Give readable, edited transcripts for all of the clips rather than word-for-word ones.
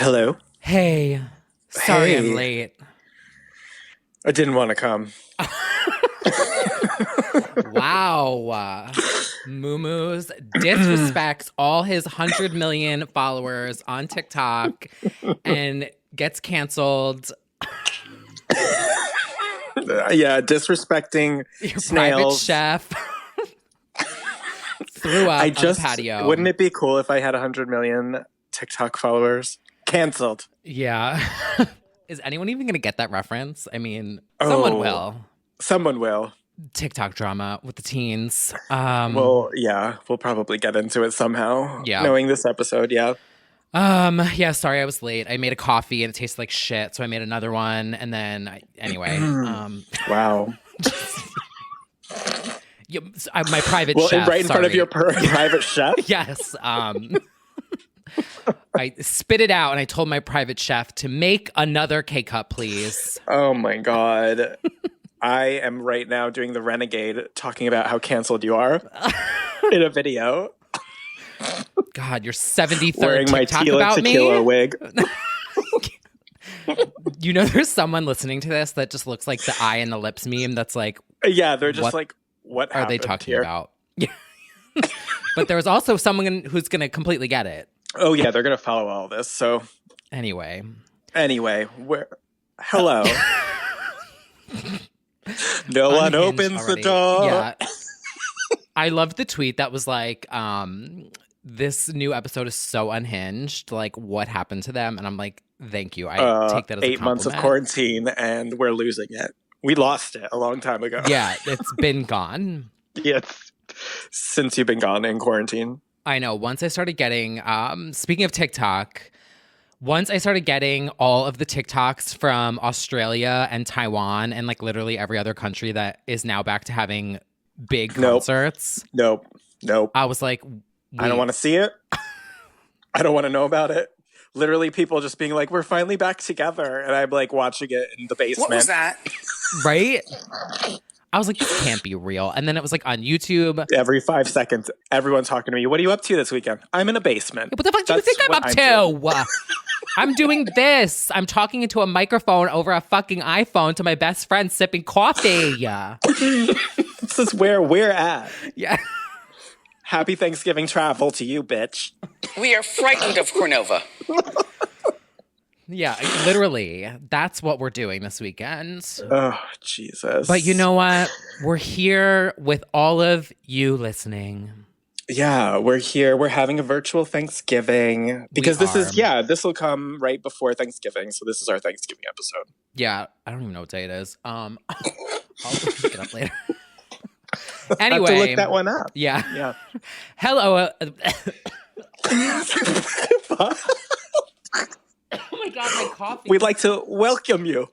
Hello. Hey, sorry I'm Hey. late. I didn't want to come. Wow. Moo-Moos disrespects all his 100 million followers on TikTok and gets canceled. Yeah, disrespecting Your private snails. chef threw up on the patio. Wouldn't it be cool if I had 100 million TikTok followers? Canceled. Yeah. Is anyone even going to get that reference? I mean, someone will. Someone will. TikTok drama with the teens. Well, yeah, we'll probably get into it somehow. Yeah. Knowing this episode, yeah. Yeah, sorry I was late. I made a coffee and it tasted like shit, so I made another one, and then anyway. Wow. My private chef. Right in front of your private chef? Yes. I spit it out and I told my private chef to make another K-cup, please. Oh my God. I am right now doing the renegade talking about how canceled you are in a video. God, your 73rd wearing my TikTok about tequila me? wig. You know there's someone listening to this that just looks like the eye and the lips meme that's like... Yeah, they're just what are they talking here? about? Yeah. But there was also someone who's going to completely get it. Oh, yeah, they're going to follow all this, so... Anyway, hello. No one opens already. the door. Yeah. I loved the tweet that was like, this new episode is so unhinged. Like, what happened to them? And I'm like, thank you. I take that as a compliment. 8 months of quarantine, and we're losing it. We lost it a long time ago. Yeah, it's been gone. Yes, since you've been gone in quarantine. I know. Once I started getting, speaking of TikTok, once I started getting all of the TikToks from Australia and Taiwan and like literally every other country that is now back to having big concerts. Nope. I was like, I don't want to see it. I don't want to know about it. Literally people just being like, we're finally back together. And I'm like watching it in the basement. What was that? Right? I was like, this can't be real. And then it was like on YouTube. Every 5 seconds, everyone's talking to me. What are you up to this weekend? I'm in a basement. What the fuck do you think I'm up to? I'm doing this. I'm talking into a microphone over a fucking iPhone to my best friend sipping coffee. This is where we're at. Yeah. Happy Thanksgiving travel to you, bitch. We are frightened of Cornova. Yeah, literally. That's what we're doing this weekend. Oh, Jesus. But you know what? We're here with all of you listening. Yeah, we're here. We're having a virtual Thanksgiving because this will come right before Thanksgiving. So this is our Thanksgiving episode. Yeah, I don't even know what day it is. I'll look it up later. Anyway, I have to look that one up. Yeah. Hello. Oh my God, my coffee. We'd like to welcome you.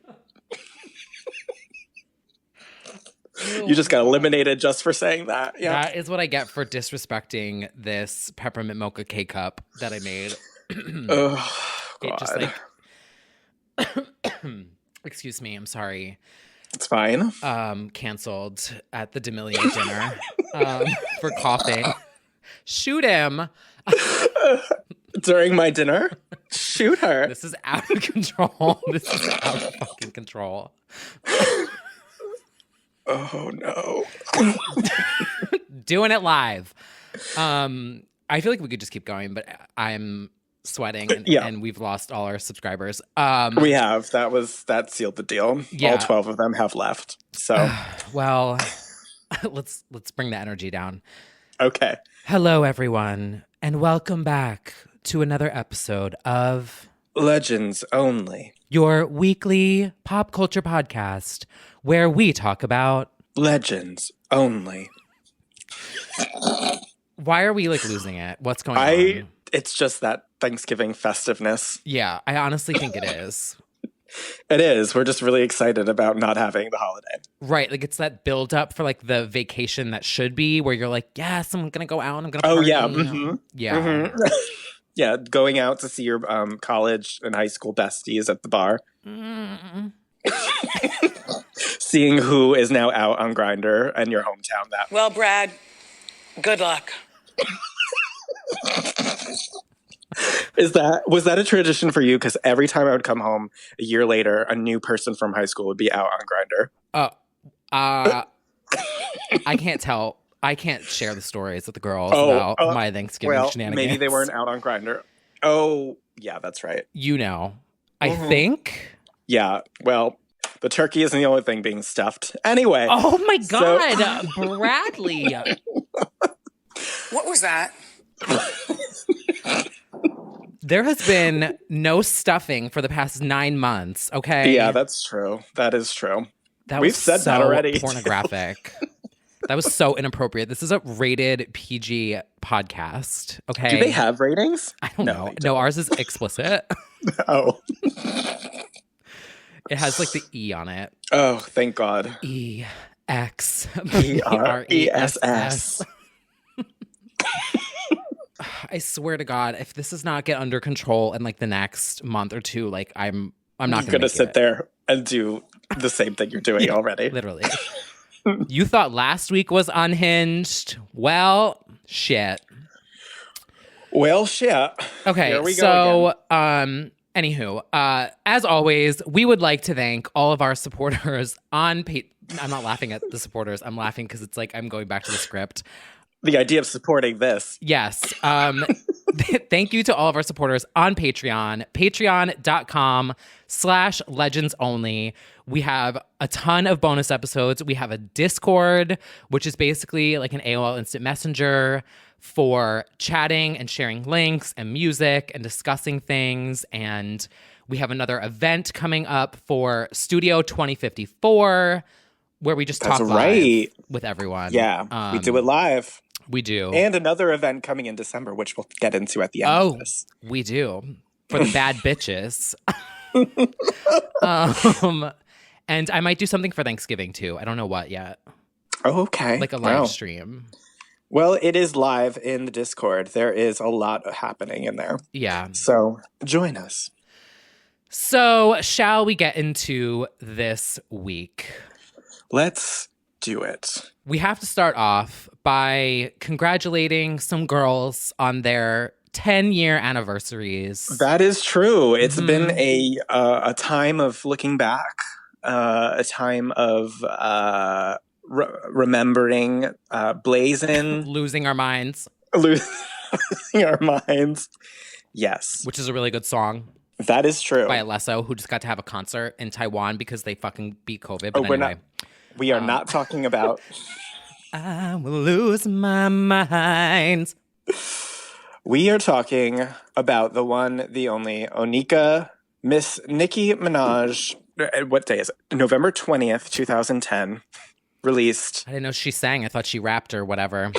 You just got eliminated just for saying that. Yeah. That is what I get for disrespecting this peppermint mocha K-cup that I made. Oh, God. It just excuse me, I'm sorry. It's fine. Canceled at the DeMillion dinner for coughing. Shoot him. During my dinner? Shoot her. This is out of control. This is out of fucking control. Oh, no. Doing it live. I feel like we could just keep going, but I'm sweating and we've lost all our subscribers. We have. That sealed the deal. Yeah. All 12 of them have left. So well, let's bring the energy down. Okay. Hello, everyone, and welcome back to another episode of Legends Only, your weekly pop culture podcast where we talk about Legends Only. Why are we like losing it? What's going on? It's just that Thanksgiving festiveness. Yeah, I honestly think it is. It is. We're just really excited about not having the holiday. Right. Like it's that build up for like the vacation that should be where you're like, yes, I'm going to go out. I'm going to party. Oh, yeah. Mm-hmm. Yeah. Mm-hmm. Yeah. Going out to see your college and high school besties at the bar. Mm. Seeing who is now out on Grindr and your hometown. Well, Brad, good luck. Was that a tradition for you? Because every time I would come home a year later, a new person from high school would be out on Grindr. I can't tell. I can't share the stories with the girls about my Thanksgiving shenanigans. Maybe they weren't out on Grindr. Oh, yeah, that's right. You know, I think. Yeah, well, the turkey isn't the only thing being stuffed. Anyway. Oh my God, Bradley. What was that? There has been no stuffing for the past 9 months, okay? Yeah, that's true. That is true. We've said that already. Pornographic. That was so inappropriate. This is a rated PG podcast, okay? Do they have ratings? I don't know. No, ours is explicit. Oh. It has like the E on it. Oh, thank God. EXPRESS. I swear to God, if this does not get under control in like the next month or two, like I'm not going to sit there and do the same thing you're doing already. Literally. You thought last week was unhinged. Well, shit. Well, shit. Okay, Here we go again. Anywho, as always, we would like to thank all of our supporters on I'm not laughing at the supporters. I'm laughing because it's like I'm going back to the script. The idea of supporting this. Yes. Thank you to all of our supporters on Patreon. Patreon.com/legendsonly. We have a ton of bonus episodes. We have a Discord, which is basically like an AOL Instant Messenger for chatting and sharing links and music and discussing things. And we have another event coming up for Studio 2054, where we just talk live with everyone. Yeah, we do it live. We do. And another event coming in December, which we'll get into at the end of this. We do. For the bad bitches. And I might do something for Thanksgiving, too. I don't know what yet. Oh, okay. Like a live stream. Well, it is live in the Discord. There is a lot happening in there. Yeah. So join us. So shall we get into this week? Let's do it. We have to start off by congratulating some girls on their 10-year anniversaries. That is true. It's been a time of looking back, a time of remembering, blazing. Losing our minds. Losing our minds. Yes. Which is a really good song. That is true. By Alesso, who just got to have a concert in Taiwan because they fucking beat COVID. But anyway. We are not talking about... I will lose my mind. We are talking about the one, the only, Onika, Miss Nicki Minaj. What day is it? November 20th, 2010. Released. I didn't know she sang. I thought she rapped or whatever.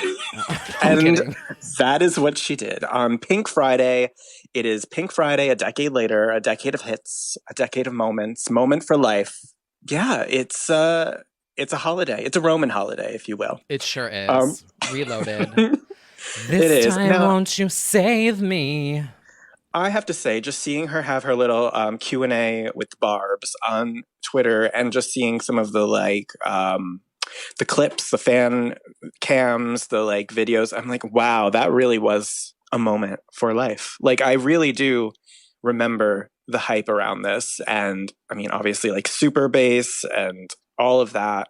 And that is what she did. On Pink Friday, it is Pink Friday, a decade later, a decade of hits, a decade of moments, moment for life. Yeah, it's a holiday. It's a Roman holiday, if you will. It sure is. Reloaded. This time, now, won't you save me? I have to say, just seeing her have her little Q&A with Barbs on Twitter and just seeing some of the the clips, the fan cams, the videos, I'm like, wow, that really was a moment for life. Like, I really do remember the hype around this. And I mean, obviously super bass and all of that.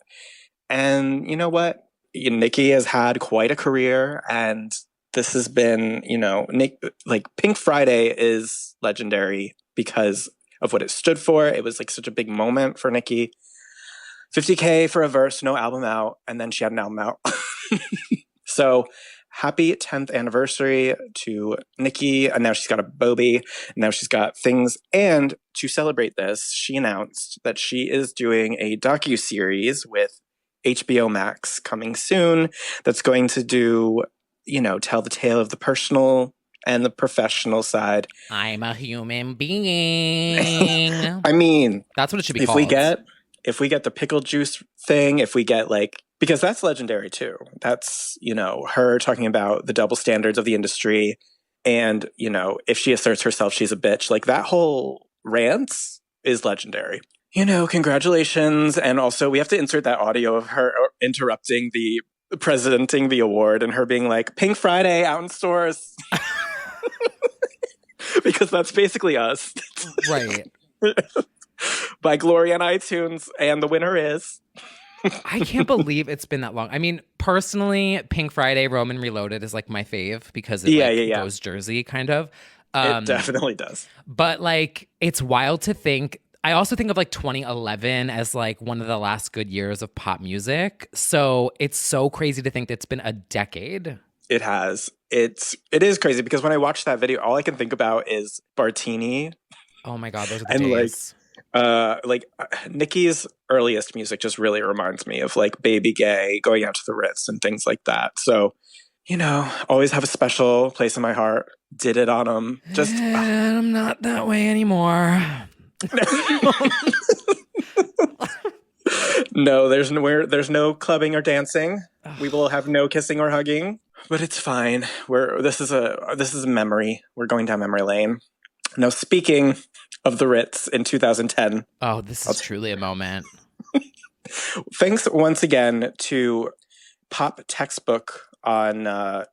And you know what? Nicki has had quite a career, and this has been, Pink Friday is legendary because of what it stood for. It was such a big moment for Nicki. 50K for a verse, no album out, and then she had an album out. So happy 10th anniversary to Nicki, and now she's got a Bobby, and now she's got things. And to celebrate this, she announced that she is doing a docuseries with HBO Max coming soon that's going to do, tell the tale of the personal and the professional side. I'm a human being. I mean, that's what it should be called. If we get the pickle juice thing, if we get because that's legendary too. That's, her talking about the double standards of the industry. And, if she asserts herself, she's a bitch. That whole rant is legendary. Congratulations. And also we have to insert that audio of her interrupting the presenting the award and her being like, Pink Friday out in stores. because that's basically us. Right. By Gloria on iTunes, and the winner is. I can't believe it's been that long. I mean, personally, Pink Friday, Roman Reloaded is like my fave because it goes Jersey kind of. It definitely does. But like, it's wild to think. I also think of like 2011 as like one of the last good years of pop music. So it's so crazy to think that it's been a decade. It has. It is crazy because when I watch that video, all I can think about is Bartini. Oh my God, those are the days. Nicki's earliest music just really reminds me of like Baby Gay, Going Out to the Ritz, and things like that. So, always have a special place in my heart. Did it on them. Just I'm not that way anymore. No, there's no clubbing or dancing. We will have no kissing or hugging. But it's fine. This is a memory. We're going down memory lane. Now, speaking of the Ritz in 2010. Oh, this is truly a moment. Thanks once again to Pop Textbook on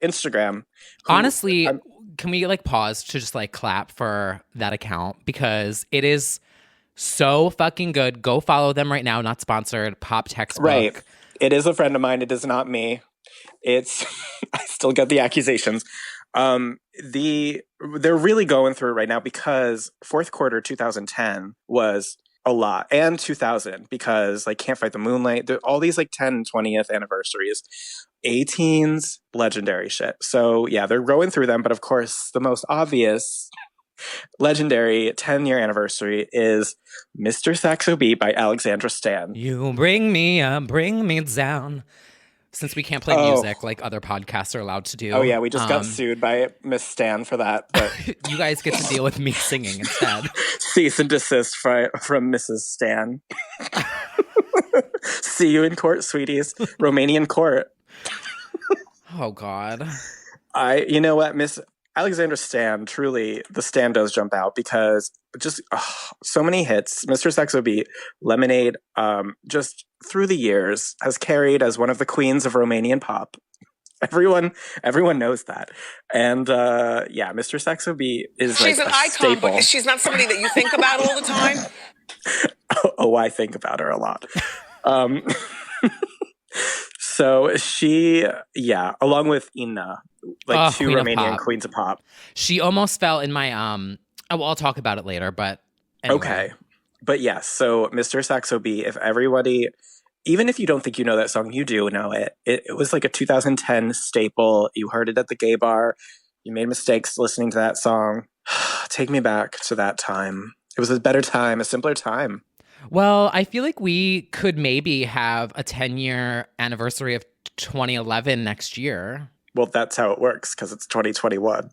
Instagram. Honestly, can we like pause to just like clap for that account? Because it is so fucking good. Go follow them right now. Not sponsored. Pop Textbook. Right. It is a friend of mine. It is not me. I still get the accusations. They're really going through it right now because fourth quarter 2010 was a lot, and 2000 because like Can't Fight the Moonlight, all these like 10 and 20th anniversaries, 18's legendary shit. So yeah, they're going through them, but of course the most obvious legendary 10-year anniversary is Mr. Saxo Beat by Alexandra Stan. You bring me up, bring me down. Since we can't play music like other podcasts are allowed to do. Oh, yeah. We just got sued by Miss Stan for that. But you guys get to deal with me singing instead. Cease and desist from Mrs. Stan. See you in court, sweeties. Romanian court. Oh, God. You know what, Miss Alexandra Stan, truly, the Stan does jump out because just so many hits. Mr. Saxo Beat, Lemonade, just through the years has carried as one of the queens of Romanian pop. Everyone knows that. And Mr. Saxo Beat is she's like an a icon, staple. but she's not somebody that you think about all the time. I think about her a lot. So she, along with Ina, like two Romanian queens of pop. She almost fell in my, I'll talk about it later, but anyway. Okay. But yes, so Mr. Saxo Beat, if everybody, even if you don't think you know that song, you do know it. It was like a 2010 staple. You heard it at the gay bar. You made mistakes listening to that song. Take me back to that time. It was a better time, a simpler time. Well, I feel like we could maybe have a 10-year anniversary of 2011 next year. Well, that's how it works because it's 2021.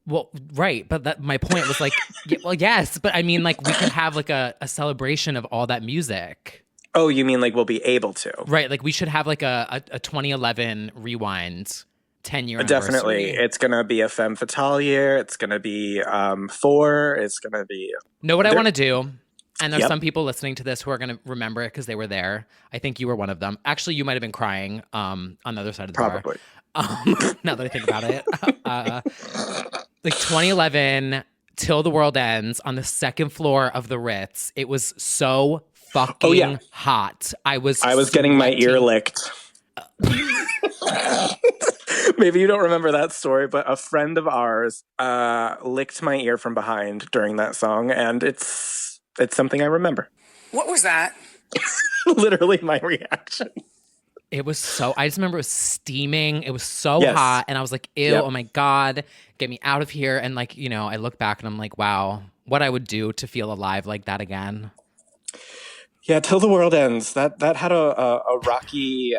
Well, right. But my point was like, yes. But I mean, like, we could have like a celebration of all that music. Oh, you mean like we'll be able to? Right. Like we should have like a 2011 rewind 10-year anniversary. Definitely. It's going to be a femme fatale year. It's going to be 4. It's going to be... Know what I want to do? And there's some people listening to this who are going to remember it because they were there. I think you were one of them. Actually, you might have been crying on the other side of the bar. Probably. Now that I think about it. Like 2011, Till the World Ends on the second floor of the Ritz. It was so fucking hot. I was getting my ear licked. Maybe you don't remember that story, but a friend of ours licked my ear from behind during that song, and it's something I remember. What was that? Literally my reaction. It was I just remember it was steaming. It was so hot. And I was like, ew, oh my God, get me out of here. And like, I look back and I'm like, wow, what I would do to feel alive like that again. Yeah, Till the World Ends. That had a rocky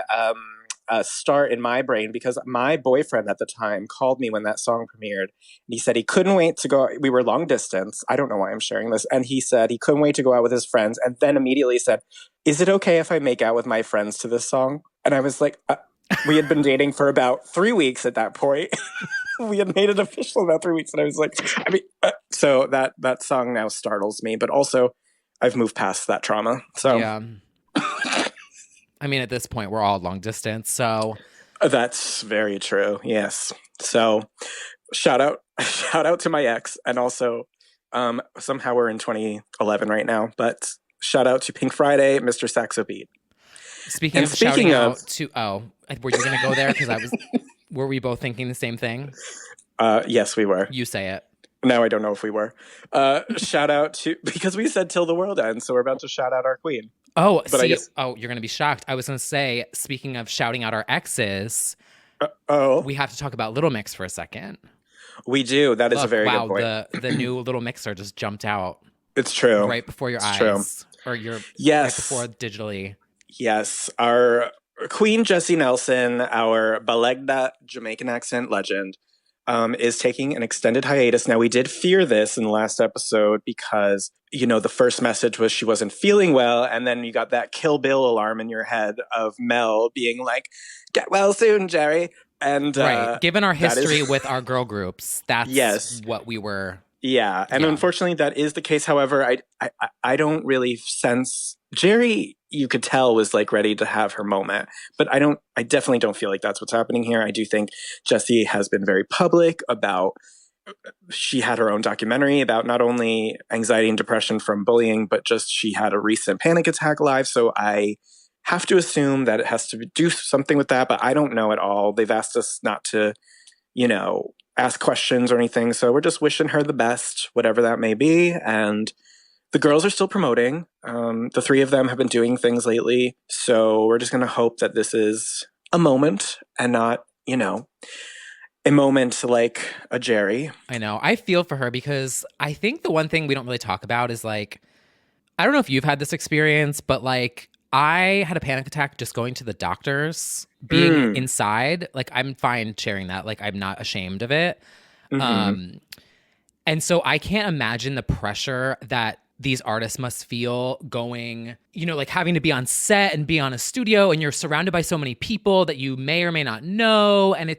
start in my brain because my boyfriend at the time called me when that song premiered. And he said he couldn't wait to go. We were long distance. I don't know why I'm sharing this. And he said he couldn't wait to go out with his friends. And then immediately said, is it okay if I make out with my friends to this song? And I was like, we had been dating for about 3 weeks at that point. We had made it official about 3 weeks. And I was like, so that song now startles me. But also, I've moved past that trauma. So yeah. I mean, at this point, we're all long distance, so... That's very true, yes. So, shout out shout out to my ex, and also somehow we're in 2011 right now, but shout out to Pink Friday, Mr. Saxo Beat. Speaking And of shouting speaking of, out to were you gonna go there? Because were we both thinking the same thing? yes, we were. You say it. Now I don't know if we were. Shout out to, because we said till the world ends, so we're about to shout out our queen. Oh, But I see, guess, you're gonna be shocked. I was gonna say, speaking of shouting out our exes, we have to talk about Little Mix for a second. we do. That is a Look, very wow, good point. the new Little Mixer just jumped out It's true. right before your It's eyes, true. or your Yes. right before digitally. Yes, our Queen Jessie Nelson, our Balegda Jamaican accent legend, is taking an extended hiatus. Now, we did fear this in the last episode because, the first message was she wasn't feeling well, and then you got that Kill Bill alarm in your head of Mel being like, "Get well soon, Jerry." And Right, given our history is... with our girl groups, that's yes, what we were. yeah, and unfortunately, that is the case. However, I don't really sense Jerry. You could tell was like ready to have her moment, but I definitely don't feel like that's what's happening here. I do think Jessie has been very public about. She had her own documentary about not only anxiety and depression from bullying, but just she had a recent panic attack live. So I have to assume that it has to do something with that, but I don't know at all. They've asked us not to, ask questions or anything. So we're just wishing her the best, whatever that may be. And the girls are still promoting. The three of them have been doing things lately. So we're just going to hope that this is a moment and not, a moment like a Jerry. I know. I feel for her because I think the one thing we don't really talk about is like, I don't know if you've had this experience, but like I had a panic attack just going to the doctors, being inside. Like I'm fine sharing that. Like I'm not ashamed of it. Mm-hmm. And so I can't imagine the pressure that these artists must feel going, like having to be on set and be on a studio and you're surrounded by so many people that you may or may not know. And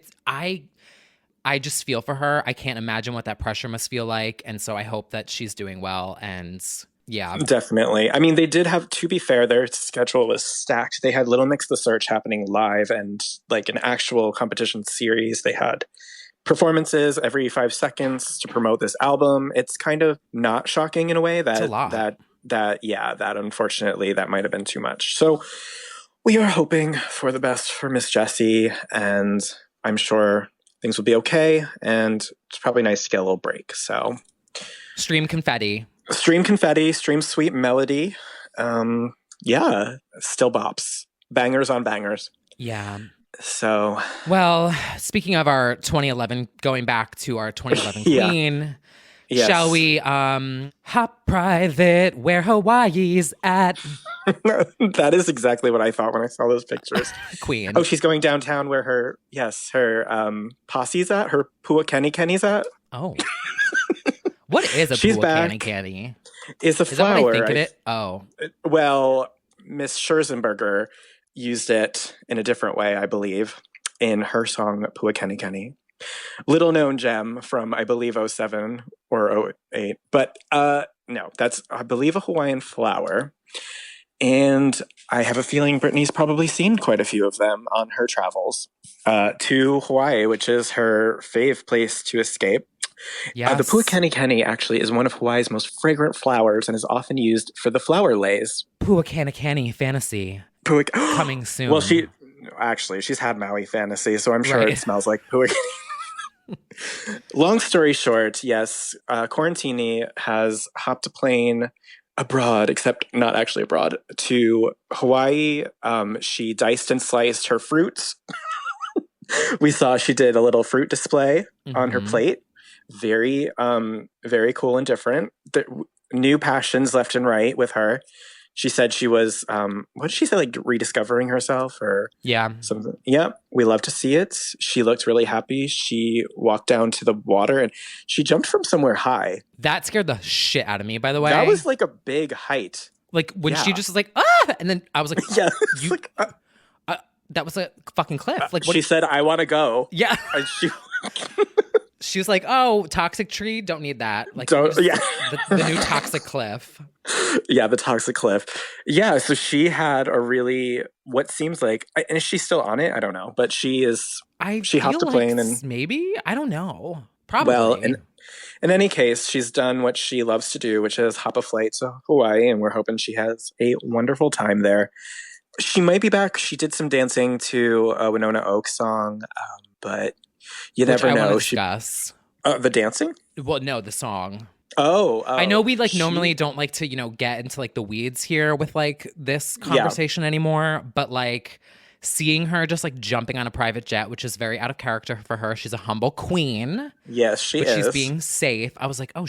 I just feel for her. I can't imagine what that pressure must feel like. And so I hope that she's doing well. And yeah. Definitely. I mean, they did have, to be fair, their schedule was stacked. They had Little Mix The Search happening live and like an actual competition series. They had performances every 5 seconds to promote this album. It's kind of not shocking in a way that, that unfortunately that might have been too much. So we are hoping for the best for Miss Jessie, and I'm sure things will be okay, and it's probably nice to get a little break. So stream confetti, stream sweet melody. Yeah, still bops. Bangers on bangers. Yeah. So, well, speaking of our 2011, going back to our 2011 queen, yes. Shall we hop private where Hawaii's at? That is exactly what I thought when I saw those pictures. Queen. Oh, she's going downtown where her posse's at, her Puakeni-Kenny's at. Oh. What is a Puakeni-Kenny? It's a flower. Is that what I think of it? Oh. Well, Miss Scherzenberger used it in a different way, I believe, in her song Puakeni-Kenny. Little known gem from, I believe, 07 or 08. But no, that's, I believe, a Hawaiian flower. And I have a feeling Brittany's probably seen quite a few of them on her travels to Hawaii, which is her fave place to escape. Yes. The Puakeni-Kenny actually is one of Hawaii's most fragrant flowers and is often used for the flower lays. Puakeni-Kenny fantasy. Coming soon. Well, she's had Maui fantasy, so I'm sure it smells like Puakeni. Long story short, yes, Quarantini has hopped a plane abroad, except not actually abroad, to Hawaii. She diced and sliced her fruits. We saw she did a little fruit display on her plate. Very, very cool and different. New passions left and right with her. She said she was, what did she say, like rediscovering herself or something? Yeah, we love to see it. She looked really happy. She walked down to the water and she jumped from somewhere high. That scared the shit out of me, by the way. That was like a big height. Like when she just was like, ah! And then I was like, yeah, that was a fucking cliff. Like she said, I want to go. Yeah. And she was like, oh, toxic tree, don't need that. Like, the new toxic cliff. Yeah, the toxic cliff. Yeah, so she had a really, what seems like, and is she still on it? I don't know, but she is. She hopped a plane and maybe, I don't know. Well, Probably. in any case, she's done what she loves to do, which is hop a flight to Hawaii, and we're hoping she has a wonderful time there. She might be back. She did some dancing to a Winona Oak song, but you Which never I want to know. discuss. The dancing? Well, no, the song. Oh, I know we like normally don't like to, get into like the weeds here with like this conversation anymore, but like seeing her just like jumping on a private jet, which is very out of character for her. She's a humble queen. Yes, she but is. she's being safe. I was like, oh,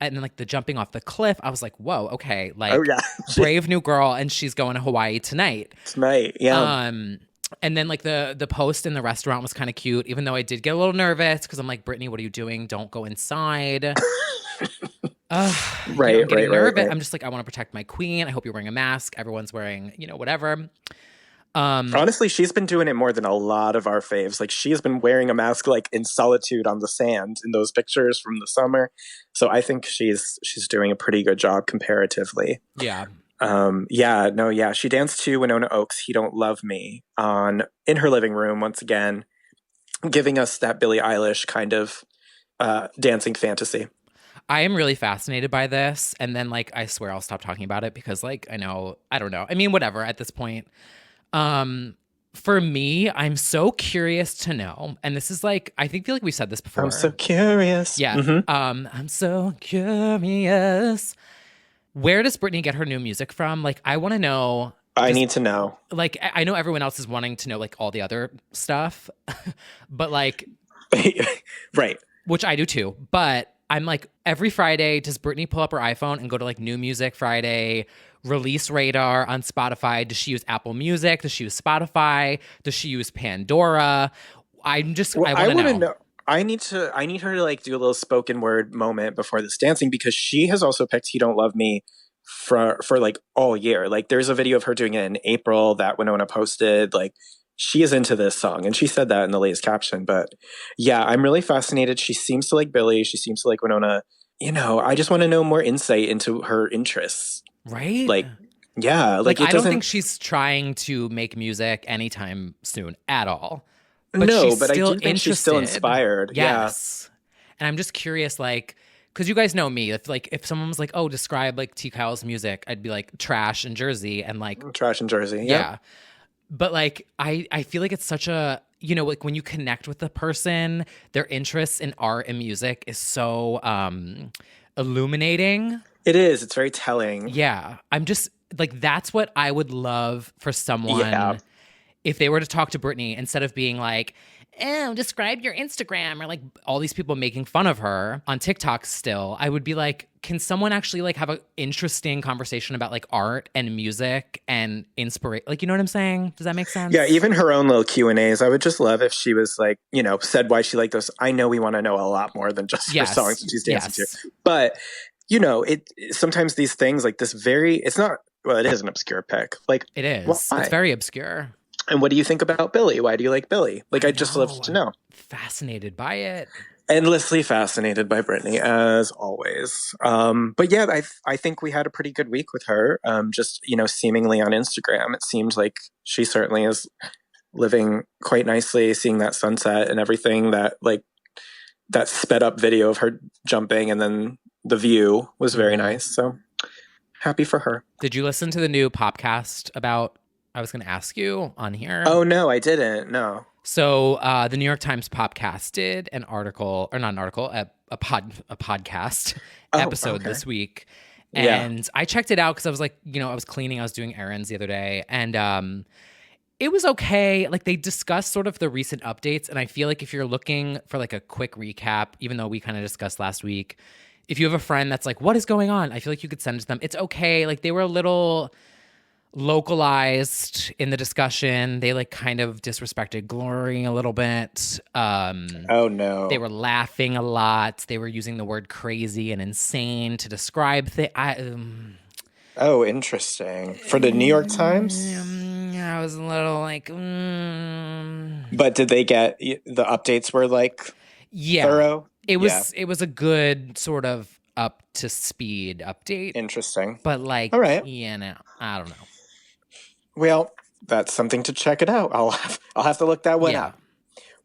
and then like the jumping off the cliff. I was like, whoa, okay, like Oh, yeah. brave new girl, and she's going to Hawaii tonight. Tonight, yeah. And then like the post in the restaurant was kind of cute, even though I did get a little nervous because I'm like, Brittany, what are you doing? Don't go inside. I'm getting nervous. I'm just like, I want to protect my queen. I hope you're wearing a mask. Everyone's wearing, whatever. Honestly, she's been doing it more than a lot of our faves. Like, she has been wearing a mask like in solitude on the sand in those pictures from the summer. So I think she's doing a pretty good job comparatively. Yeah. She danced to Winona Oak's "He Don't Love Me" in her living room once again, giving us that Billie Eilish kind of dancing fantasy. I am really fascinated by this, and then like I swear I'll stop talking about it because like I don't know. I mean, whatever at this point. For me, I'm so curious to know, and this is like I feel like we said this before. I'm so curious. Yeah. Mm-hmm. I'm so curious. Where does Britney get her new music from? Like, I want to know. I need to know. Like, I know everyone else is wanting to know, like, all the other stuff, but like, right. Which I do too. But I'm like, every Friday, does Britney pull up her iPhone and go to like New Music Friday, Release Radar on Spotify? Does she use Apple Music? Does she use Spotify? Does she use Pandora? I want to know. I need her to like do a little spoken word moment before this dancing because she has also picked "He Don't Love Me" for like all year. Like there's a video of her doing it in April that Winona posted. Like she is into this song, and she said that in the latest caption. But yeah, I'm really fascinated. She seems to like Billie. She seems to like Winona. I just want to know more insight into her interests. Right? Like, yeah. Like I don't think she's trying to make music anytime soon at all. But I do think she's still inspired. Yes. Yeah. And I'm just curious, like, because you guys know me. If someone was like, oh, describe like T. Kyle's music, I'd be like trash and Jersey and like trash and Jersey. Yeah. But like I feel like it's such a like when you connect with the person, their interests in art and music is so illuminating. It is. It's very telling. Yeah. I'm just like that's what I would love for someone. Yeah. If they were to talk to Britney, instead of being like, describe your Instagram, or like all these people making fun of her on TikTok still, I would be like, can someone actually like have an interesting conversation about like art and music and inspiration? Like, you know what I'm saying? Does that make sense? Yeah, even her own little Q&As. I would just love if she was like, said why she liked those. I know we want to know a lot more than just her songs that she's dancing to. But, sometimes these things like this it is an obscure pick. Like it is. Why? It's very obscure. And what do you think about Billie? Why do you like Billie? Like, I'd just love to know. Fascinated by it. Endlessly fascinated by Britney, as always. But yeah, I think we had a pretty good week with her. Just, seemingly on Instagram, it seems like she certainly is living quite nicely, seeing that sunset and everything, that sped up video of her jumping, and then the view was very nice. So happy for her. Did you listen to the new podcast about... I was going to ask you on here. Oh, no, I didn't. No. So the New York Times Popcast did an article, or not an article, a podcast episode this week. And I checked it out because I was like, I was cleaning, I was doing errands the other day. And it was okay. Like they discussed sort of the recent updates. And I feel like if you're looking for like a quick recap, even though we kind of discussed last week, if you have a friend that's like, what is going on? I feel like you could send it to them. It's okay. Like they were a little localized in the discussion. They like kind of disrespected Glory a little bit. Oh no. They were laughing a lot. They were using the word crazy and insane to describe things. Oh, interesting. For the New York Times? I was a little like... But did they get... The updates were like thorough? It was a good sort of up to speed update. Interesting. But like... All right. I don't know. Well, that's something to check it out. I'll have to look that one up.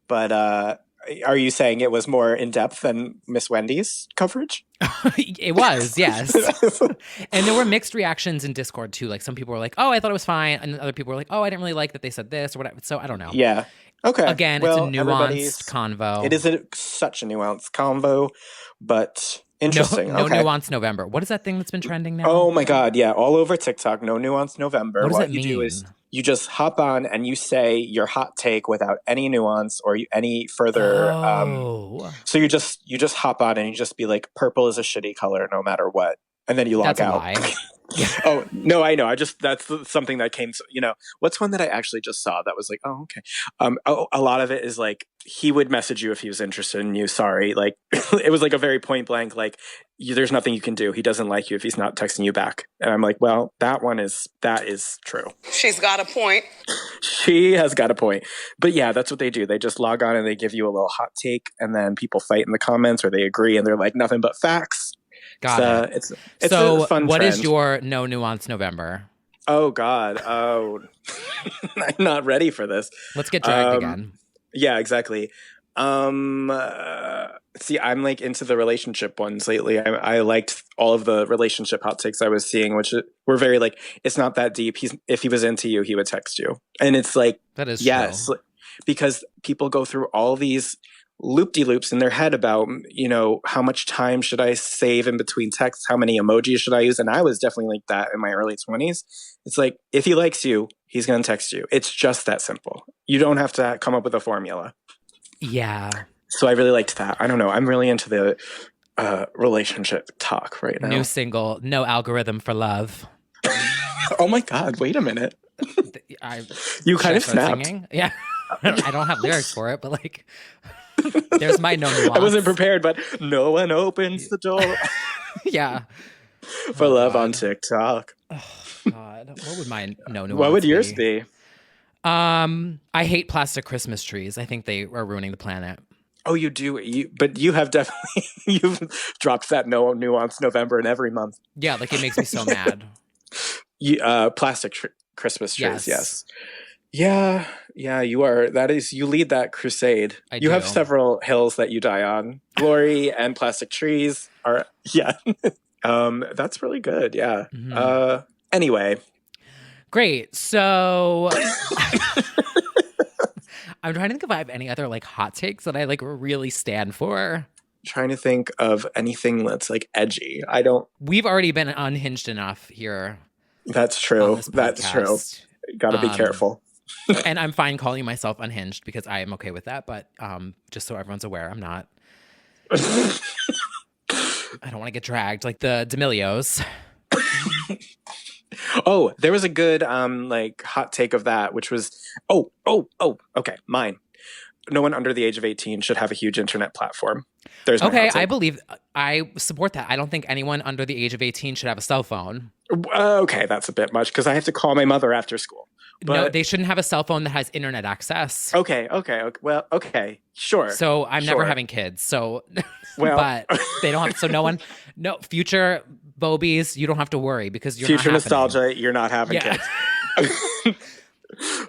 But Are you saying it was more in depth than Miss Wendy's coverage? It was, yes. And there were mixed reactions in Discord too. Like some people were like, "Oh, I thought it was fine," and other people were like, "Oh, I didn't really like that they said this or whatever." So I don't know. Yeah. Okay. Again, it's a Well, nuanced convo. it is such a nuanced convo, but No, interesting. no Okay. nuance November. What is that thing that's been trending now? Oh my God. Yeah. All over TikTok. No nuance November. What does that you do is mean? you just hop on and you say your hot take without any nuance or any further. Oh, So you just hop on and you just be like, purple is a shitty color no matter what. And then you log that's a out. lie. Oh, no, I know. That's something that came, what's one that I actually just saw that was like, oh, okay. A lot of it is like, he would message you if he was interested in you. Sorry. Like, it was like a very point blank, like, there's nothing you can do. He doesn't like you if he's not texting you back. And I'm like, well, that is true. She's got a point. She has got a point. But yeah, that's what they do. They just log on and they give you a little hot take, and then people fight in the comments or they agree and they're like, nothing but facts. Got it. It's so a fun what trend. is your no nuance November? Oh God. Oh, I'm not ready for this. Let's get dragged again. Yeah, exactly. See, I'm like into the relationship ones lately. I liked all of the relationship hot takes I was seeing, which were very like, it's not that deep. If he was into you, he would text you. And it's like, That is yes, true. because people go through all these loop-de-loops in their head about, how much time should I save in between texts? How many emojis should I use? And I was definitely like that in my early 20s. It's like, if he likes you, he's going to text you. It's just that simple. You don't have to come up with a formula. Yeah. So I really liked that. I don't know. I'm really into the relationship talk right now. New single, No Algorithm for Love. Oh my God, wait a minute. You Should kind I of start snapped. singing? Yeah. I don't have lyrics for it, but like, there's my no nuance. I wasn't prepared, but no one opens the door Yeah. for love on TikTok. Oh, God. What would my no nuance What would yours be? I hate plastic Christmas trees. I think they are ruining the planet. Oh, you do. But you have definitely you've dropped that no nuance November in every month. Yeah, like it makes me so mad. Plastic Christmas trees. Yes. Yes. Yeah. You are. You lead that crusade. I You have do. several hills that you die on. Glory and plastic trees are. Yeah. That's really good. Yeah. Mhm. Anyway. Great. So I'm trying to think if I have any other like hot takes that I like really stand for. Trying to think of anything that's like edgy. I don't. We've already been unhinged enough here. That's On true. this That's true. podcast. Got to be careful. And I'm fine calling myself unhinged because I am okay with that. But just so everyone's aware, I'm not. I don't want to get dragged like the D'Amelios. Oh, there was a good like hot take of that, which was okay, mine. No one under the age of 18 should have a huge internet platform. There's my Okay, hot take. I support that. I don't think anyone under the age of 18 should have a cell phone. Okay, that's a bit much because I have to call my mother after school. No, But they shouldn't have a cell phone that has internet access. okay. Well, okay, sure. So I'm never Sure. having kids. So, Well- but they don't have. So no future Bobies, you don't have to worry because you're Future not happening. nostalgia, you're not having Yeah. kids.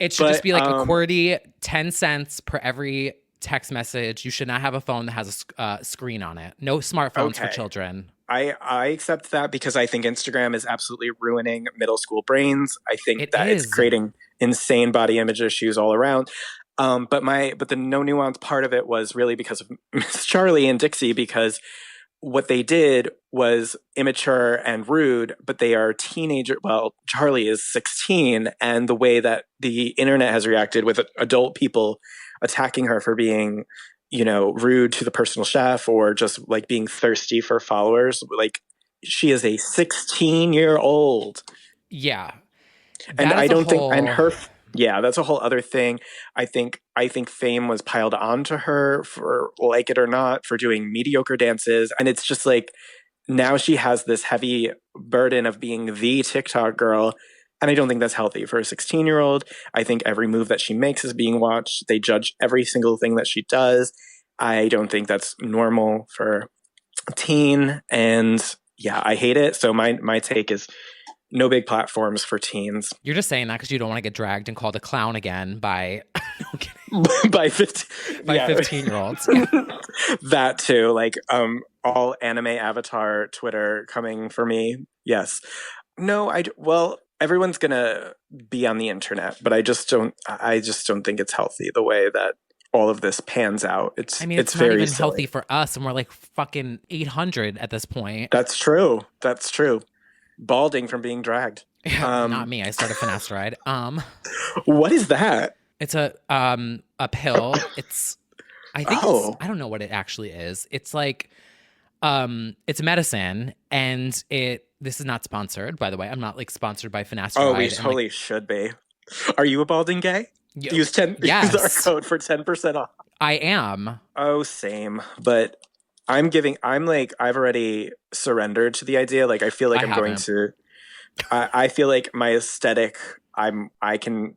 It should But, just be like a QWERTY, 10 cents per every text message. You should not have a phone that has a screen on it. No smartphones for Okay. children. I accept that because I think Instagram is absolutely ruining middle school brains. I think It that is. it's creating insane body image issues all around. But the no nuance part of it was really because of Miss Charlie and Dixie, because what they did was immature and rude, but they are teenager. Well, Charlie is 16, and the way that the internet has reacted with adult people attacking her for being, rude to the personal chef or just like being thirsty for followers. Like, she is a 16-year-old. Yeah. And That is I a don't think, whole- and her, yeah, that's a whole other thing. I think fame was piled onto her for, like it or not, for doing mediocre dances. And it's just like, now she has this heavy burden of being the TikTok girl. And I don't think that's healthy for a 16-year-old. I think every move that she makes is being watched. They judge every single thing that she does. I don't think that's normal for a teen. And yeah, I hate it. So my take is no big platforms for teens. You're just saying that because you don't want to get dragged and called a clown again by. No, I'm kidding. by 15, by yeah. 15-year-olds. That too, like all anime avatar Twitter coming for me. Yes. No, well, everyone's gonna be on the internet, but I just don't think it's healthy the way that all of this pans out. I mean, It's it's not very even silly. healthy for us, and we're like fucking 800 at this point. That's true. That's true. Balding from being dragged. Not me. I started finasteride. What is that? It's a pill. I think Oh. I don't know what it actually is. It's like it's medicine, and this is not sponsored, by the way. I'm not like sponsored by finasteride. Oh, we and, totally like, shobe. Are you a balding gay? Use yes. use our code for 10% off. I am. Oh, same. But I've already surrendered to the idea. Like, I feel like I'm going to. I feel like my aesthetic. I can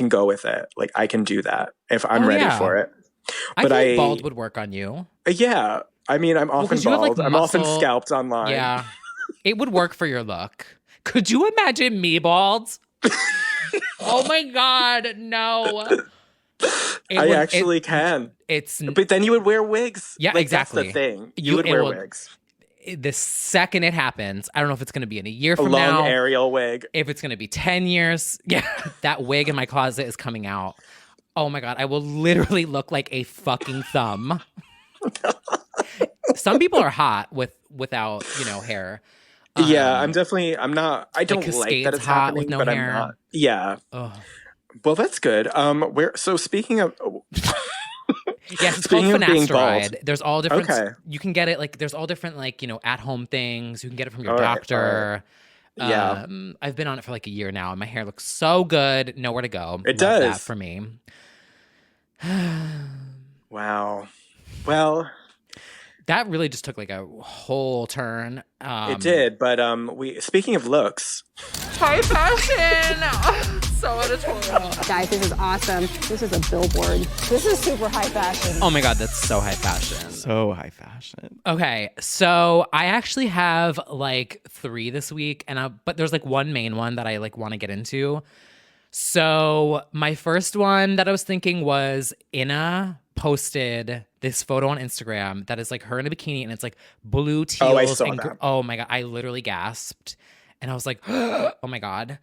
go with it. Like, I can do that if I'm ready for it. But I think bald would work on you. Yeah. I mean, I'm often 'cause you have, bald. like, I'm often muscle- scalped online. Yeah. It would work for your look. Could you imagine me bald? Oh my God, no. I actually can. But then you would wear wigs. Yeah, like, exactly. That's the thing. You would wear wigs. The second it happens, I don't know if it's going to be in a year A from long now. Ariel wig. If it's going to be 10 years. Yeah, that wig in my closet is coming out. Oh my God, I will literally look like a fucking thumb. Some people are hot without, hair. Yeah, I'm not, I don't like that it's hot happening, with no but hair. I'm not. Yeah. Ugh. Well, that's good. So speaking of... Yes, it's Speaking called of being bald. finasteride. There's all different. Okay. You can get it like there's all different at-home things. You can get it from your All right, doctor. all right. Yeah. I've been on it for like a year now, and my hair looks so good. Nowhere to go. It Love does. that for me. Wow. Well, that really just took like a whole turn. It did, but speaking of looks, high fashion. So editorial. Guys, this is awesome. This is a billboard. This is super high fashion. Oh my God, that's so high fashion. So high fashion. Okay, so I actually have like 3 this week, but there's like one main one that I like want to get into. So my first one that I was thinking was Inna posted this photo on Instagram that is like her in a bikini, and it's like blue teals. Oh, I saw that. Oh my God, I literally gasped, and I was like, oh my God.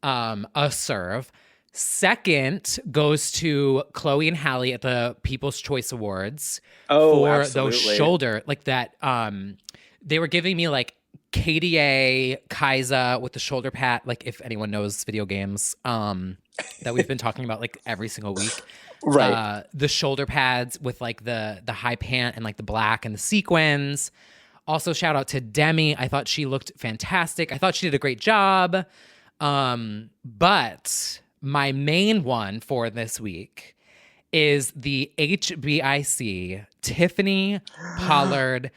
A serve. Second goes to Chloe and Halle at the People's Choice Awards for absolutely. those shoulder, like that. They were giving me like KDA Kaiza with the shoulder pad, like if anyone knows video games, that we've been talking about like every single week. Right. The shoulder pads with like the high pant and like the black and the sequins. Also, shout out to Demi. I thought she looked fantastic. I thought she did a great job. But my main one for this week is the HBIC Tiffany Pollard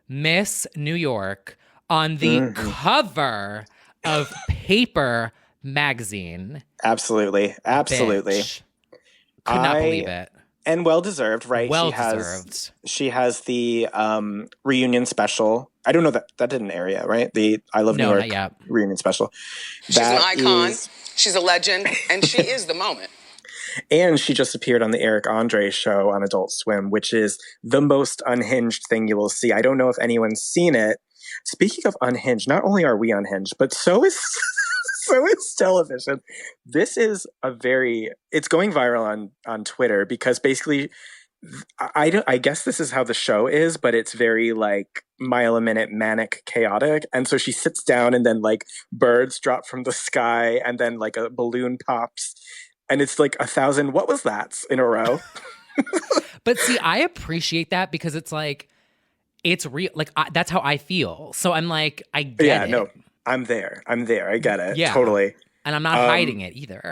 Miss New York on the cover of Paper magazine. Absolutely. Bitch. Could not believe it. And well-deserved, right? Well deserved. She has the reunion special. I don't know that didn't air yet, right? The I Love New York not yet. reunion special. She's an icon. She's a legend. And she is the moment. And she just appeared on the Eric Andre show on Adult Swim, which is the most unhinged thing you will see. I don't know if anyone's seen it. Speaking of unhinged, not only are we unhinged, but so is television. This is it's going viral on Twitter because basically I guess this is how the show is, but it's very like mile a minute manic chaotic. And so she sits down and then like birds drop from the sky and then like a balloon pops and it's like 1,000 what was that in a row. But see, I appreciate that because it's like it's real. Like that's how I feel. So I'm like, I get it. Yeah, no, I'm there. I get it. Yeah. Totally. And I'm not hiding it either.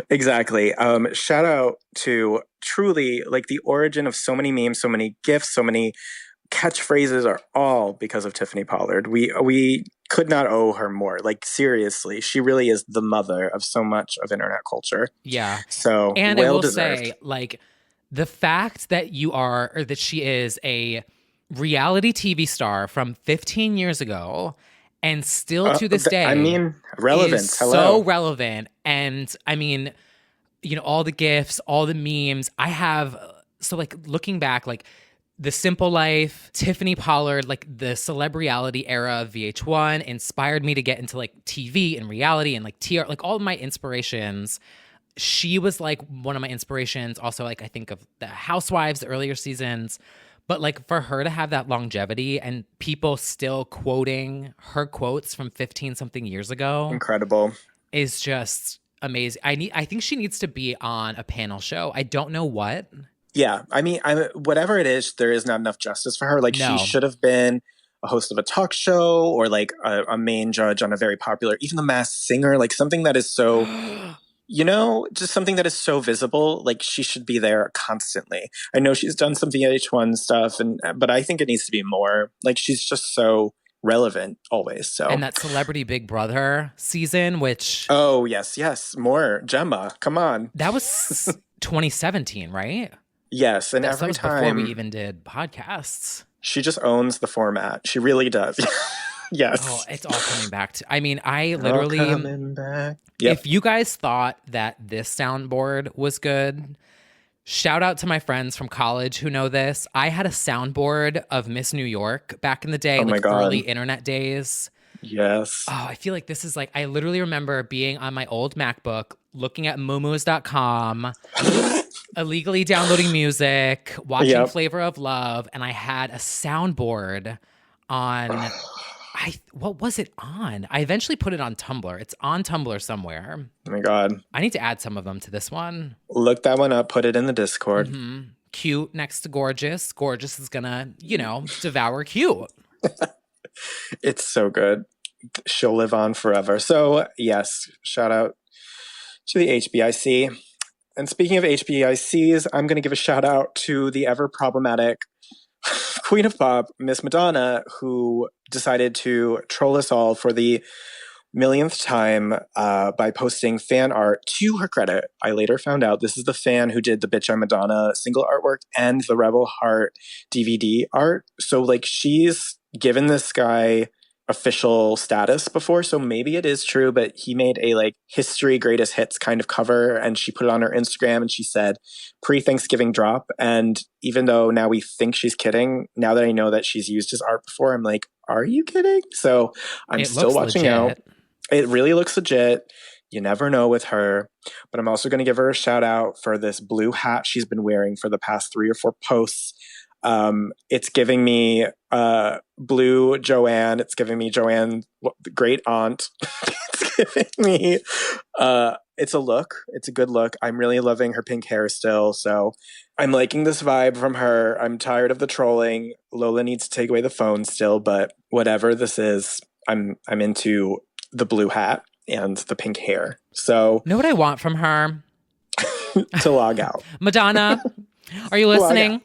Exactly. Shout out to truly like the origin of so many memes, so many GIFs, so many catchphrases are all because of Tiffany Pollard. We could not owe her more. Like seriously, she really is the mother of so much of internet culture. Yeah. So and well I will deserved. say, like, the fact that that she is a reality TV star from 15 years ago and still to this day, I mean, relevance. is Hello. so relevant. And I mean, you know, all the gifs, all the memes. I have, so like looking back, like The Simple Life, Tiffany Pollard, like the celebrity era of VH1 inspired me to get into like TV and reality and like TR, like all of my inspirations. She was like one of my inspirations. Also, like I think of the Housewives, the earlier seasons. But like for her to have that longevity and people still quoting her quotes from 15 something years ago Incredible. is just amazing. I think she needs to be on a panel show. I don't know what. Yeah, I mean, whatever it is, there is not enough justice for her. Like, she No. should have been a host of a talk show or like a main judge on a very popular, even The Masked Singer, like something that is so, you know, just something that is so visible. Like, she should be there constantly. I know she's done some VH1 stuff, but I think it needs to be more. Like, she's just so relevant always. So, And that Celebrity Big Brother season, which oh yes, more Gemma. Come on, that was 2017, right? yes, and That every was before we time even did podcasts. she just owns the format. She really does. Yes. Oh, it's all coming back to. I mean, I All literally. coming back. Yep. If you guys thought that this soundboard was good, shout out to my friends from college who know this. I had a soundboard of Miss New York back in the day, Oh my like God. early internet days. Yes. Oh, I feel like this is like, I literally remember being on my old MacBook, looking at mumus.com, illegally downloading music, watching Yep. Flavor of Love, and I had a soundboard on. What was it on? I eventually put it on Tumblr. It's on Tumblr somewhere. Oh my God. I need to add some of them to this one. Look that one up. Put it in the Discord. Mm-hmm. Cute next to gorgeous. Gorgeous is gonna, you know, devour cute. It's so good. She'll live on forever. So yes, shout out to the HBIC. And speaking of HBICs, I'm going to give a shout out to the ever problematic Queen of Pop, Miss Madonna, who decided to troll us all for the millionth time by posting fan art. To her credit, I later found out this is the fan who did the Bitch I'm Madonna single artwork and the Rebel Heart DVD art. So like, she's given this guy official status before, so maybe it is true, but he made a like history greatest hits kind of cover, and she put it on her Instagram and she said pre-Thanksgiving drop. And even though now we think she's kidding, now that I know that she's used his art before, I'm like, are you kidding? So I'm still watching out. It really looks legit. You never know with her. But I'm also going to give her a shout out for this blue hat she's been wearing for the past 3 or 4 posts. It's giving me blue Joanne. It's giving me Joanne, the great aunt. It's giving me it's a look. It's a good look. I'm really loving her pink hair still. So I'm liking this vibe from her. I'm tired of the trolling. Lola needs to take away the phone still, but whatever this is, I'm into the blue hat and the pink hair. So know what I want from her? to log out. Madonna, are you listening?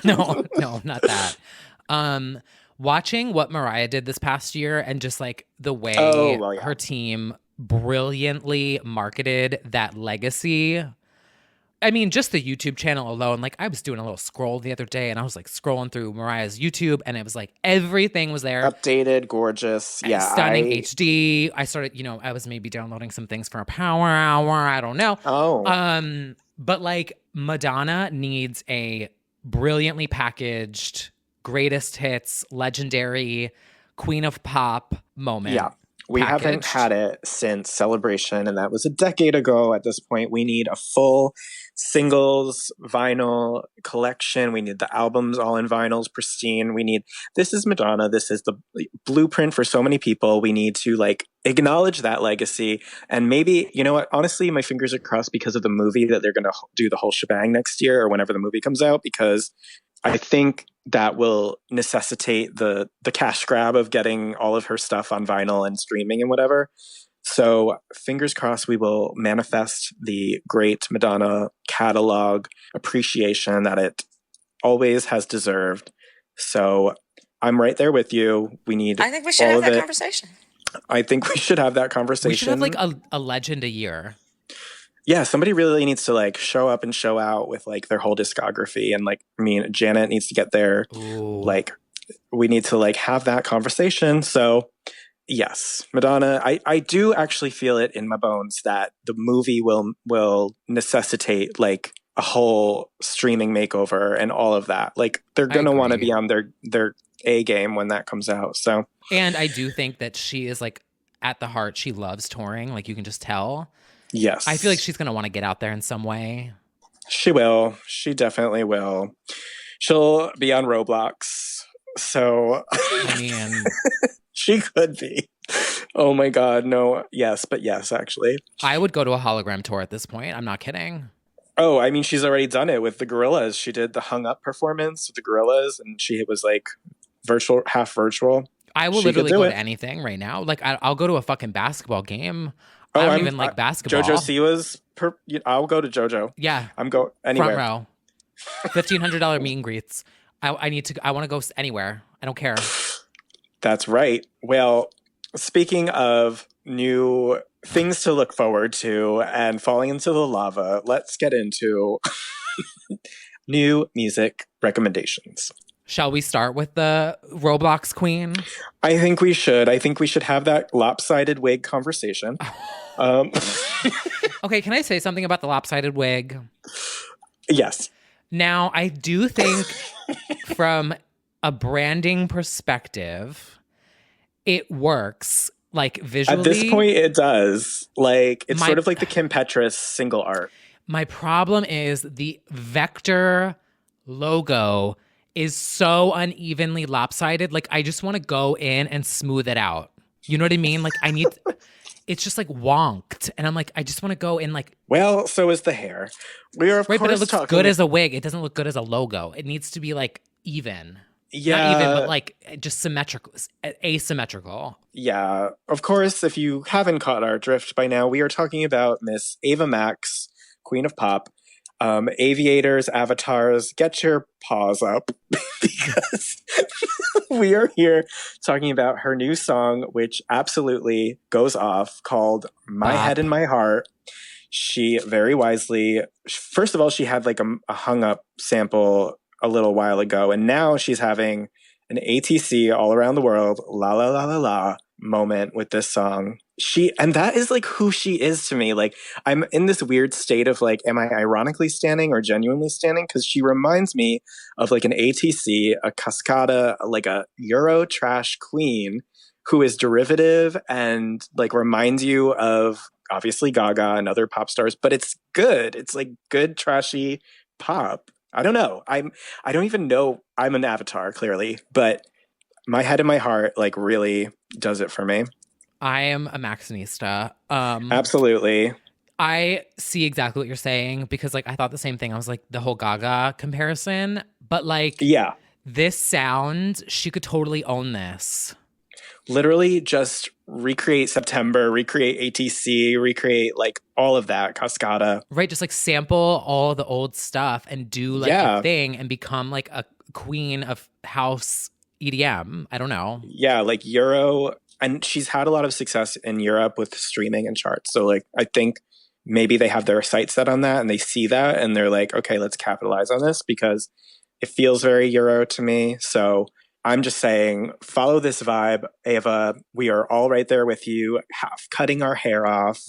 No, not that. Watching what Mariah did this past year and just like the way her team brilliantly marketed that legacy. I mean, just the YouTube channel alone, like I was doing a little scroll the other day and I was like scrolling through Mariah's YouTube and it was like everything was there. Updated, gorgeous. Yeah. Stunning HD. I started, I was maybe downloading some things for a power hour. I don't know. Oh. But like Madonna needs a brilliantly packaged, greatest hits, legendary Queen of Pop moment. Yeah. We haven't had it since Celebration, and that was a decade ago at this point. We need a full singles vinyl collection. We need the albums all in vinyls, pristine. This is Madonna. This is the blueprint for so many people. We need to like acknowledge that legacy. And maybe, you know what, honestly, my fingers are crossed because of the movie that they're going to do the whole shebang next year or whenever the movie comes out, because I think that will necessitate the cash grab of getting all of her stuff on vinyl and streaming and whatever. So fingers crossed we will manifest the great Madonna catalog appreciation that it always has deserved. So I'm right there with you. I think we should have that conversation. I think we should have that conversation. We should have like a legend a year. Yeah, somebody really needs to like show up and show out with like their whole discography. And like, I mean, Janet needs to get there. Ooh. Like, we need to like have that conversation. So Yes, Madonna. I do actually feel it in my bones that the movie will necessitate like a whole streaming makeover and all of that. Like they're I gonna want to agree. be on their A game when that comes out. So And I do think that she is like at the heart, she loves touring. Like you can just tell. I feel like yes, she's gonna want to get out there in some way. she will. She definitely will. She'll be on Roblox. So I mean, she could be. Oh my God, no. Yes, but yes, actually. I would go to a hologram tour at this point. I'm not kidding. Oh, I mean, she's already done it with the Gorillas. She did the hung up performance with the Gorillas, and she was like virtual, half virtual. I will She could literally do go it. to anything right now. Like I'll go to a fucking basketball game. I Oh, don't even like basketball. JoJo Siwa's. I'll go to JoJo. Yeah, I'm go front anywhere. row, $1,500 meet and greets. I need to. I want to go anywhere. I don't care. That's right. Well, speaking of new things to look forward to and falling into the lava, let's get into new music recommendations. Shall we start with the Roblox queen? I think we should. I think we should have that lopsided wig conversation. Um, Okay, can I say something about the lopsided wig? yes. Now, I do think from a branding perspective, it works. Like visually. At this point, it does. Like, it's My- sort of like the Kim Petras single art. My problem is the vector logo is so unevenly lopsided. Like, I just want to go in and smooth it out. You know what I mean? Like, it's just like wonked. And I'm like, I just want to go in like, Well, so is the hair. We are, of right, course, but it looks talking. good as a wig. It doesn't look good as a logo. It needs to be like even. Yeah. Not even, but like just symmetrical, asymmetrical. Yeah. Of course, if you haven't caught our drift by now, we are talking about Miss Ava Max, Queen of Pop. Aviators, avatars, get your paws up because we are here talking about her new song, which absolutely goes off, called My Bop. Head and My Heart. She very wisely, first of all, she had like a hung up sample a little while ago, and now she's having an ATC all around the world, la la la la la moment with this song. And that is like who she is to me. Like, I'm in this weird state of like, am I ironically standing or genuinely standing? Because she reminds me of like an ATC, a Cascada, like a Euro trash queen who is derivative and like reminds you of obviously Gaga and other pop stars, but it's good. It's like good trashy pop. I don't know. I don't even know. I'm an avatar clearly, but My Head and My Heart like really does it for me. I am a Maxinista. Absolutely. I see exactly what you're saying because like I thought the same thing. I was like the whole Gaga comparison, but like Yeah. this sound, she could totally own this. Literally just recreate September, recreate ATC, recreate like all of that, Cascada. Right, just like sample all the old stuff and do like a thing and become like a queen of house EDM. I don't know. Yeah, like Euro. And she's had a lot of success in Europe with streaming and charts. So like I think maybe they have their sights set on that and they see that and they're like, okay, let's capitalize on this because it feels very Euro to me. So I'm just saying, follow this vibe, Ava. We are all right there with you, half cutting our hair off.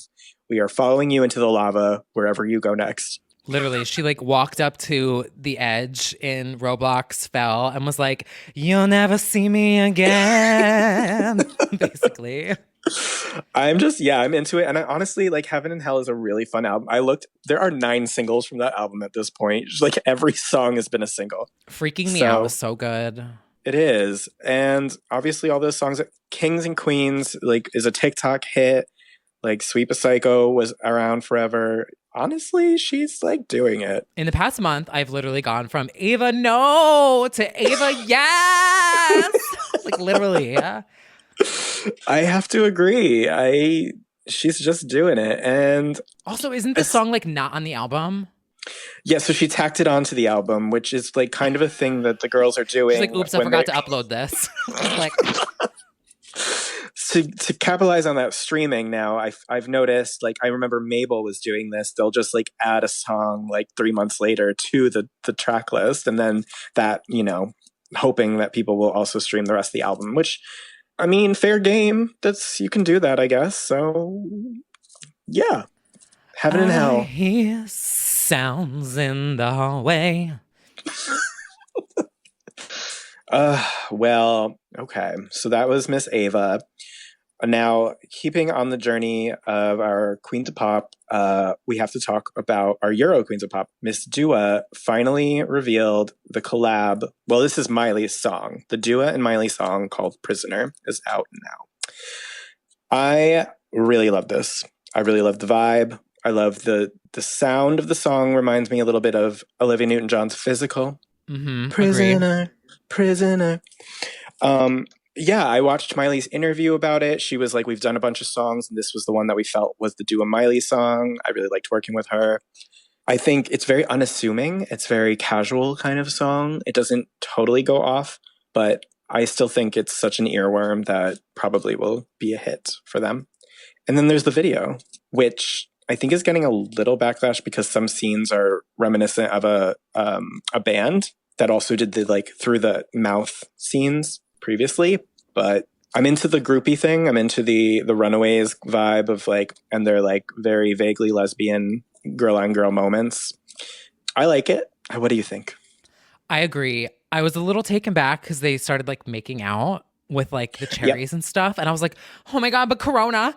We are following you into the lava wherever you go next. Literally, she like walked up to the edge in Roblox, fell, and was like, "You'll never see me again." Basically. I'm into it. And I honestly, like, Heaven and Hell is a really fun album. There are 9 singles from that album at this point. Just, like, every song has been a single. Freaking Me Out was so good. It is. And obviously all those songs, Kings and Queens, like, is a TikTok hit. Like, Sweet But Psycho was around forever. Honestly, she's, like, doing it. In the past month, I've literally gone from Ava no to Ava yes. Like, literally, yeah. I have to agree. She's just doing it. And also, isn't this song like not on the album? Yeah, so she tacked it onto the album, which is like kind of a thing that the girls are doing. She's like, oops, I forgot to upload this. Like, to capitalize on that streaming now, I've noticed, like, I remember Mabel was doing this. They'll just like add a song like 3 months later to the track list, and then that, hoping that people will also stream the rest of the album, which I mean, fair game. You can do that, I guess. So, yeah. Heaven and I hell. hear sounds in the hallway. Well, okay. So that was Miss Ava. Now, keeping on the journey of our Queens of Pop, we have to talk about our Euro Queens of Pop. Miss Dua finally revealed the collab. Well, this is Miley's song. The Dua and Miley song called Prisoner is out now. I really love this. I really love the vibe. I love the sound of the song. Reminds me a little bit of Olivia Newton-John's Physical. Mm-hmm. Prisoner, Agree. prisoner. Yeah, I watched Miley's interview about it. She was like, we've done a bunch of songs, and this was the one that we felt was the Dua Miley song. I really liked working with her. I think it's very unassuming. It's very casual kind of song. It doesn't totally go off, but I still think it's such an earworm that probably will be a hit for them. And then there's the video, which I think is getting a little backlash because some scenes are reminiscent of a band that also did the like through the mouth scenes previously. But I'm into the groupie thing. I'm into the Runaways vibe of like, and they're like very vaguely lesbian girl on girl moments. I like it. What do you think? I agree. I was a little taken back because they started like making out with like the cherries and stuff, and I was like, oh my God, but Corona.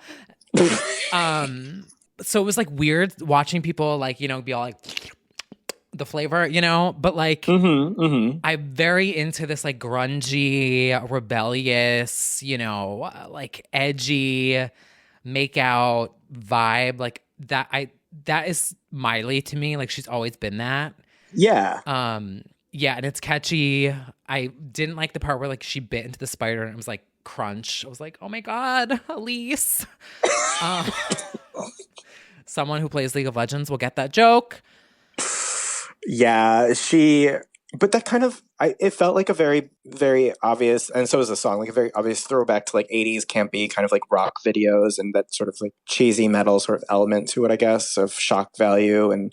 So it was like weird watching people like, you know, be all like the flavor, you know, but like I'm very into this like grungy, rebellious, you know, like edgy make out vibe. Like that is Miley to me. Like she's always been that. Yeah. Yeah, and it's catchy. I didn't like the part where like she bit into the spider and it was like crunch. I was like, oh my God, Elise. Someone who plays League of Legends will get that joke. Yeah, but that kind of, it felt like a very, very obvious, and so is the song, like a very obvious throwback to like 80s campy kind of like rock videos and that sort of like cheesy metal sort of element to it, I guess, of shock value and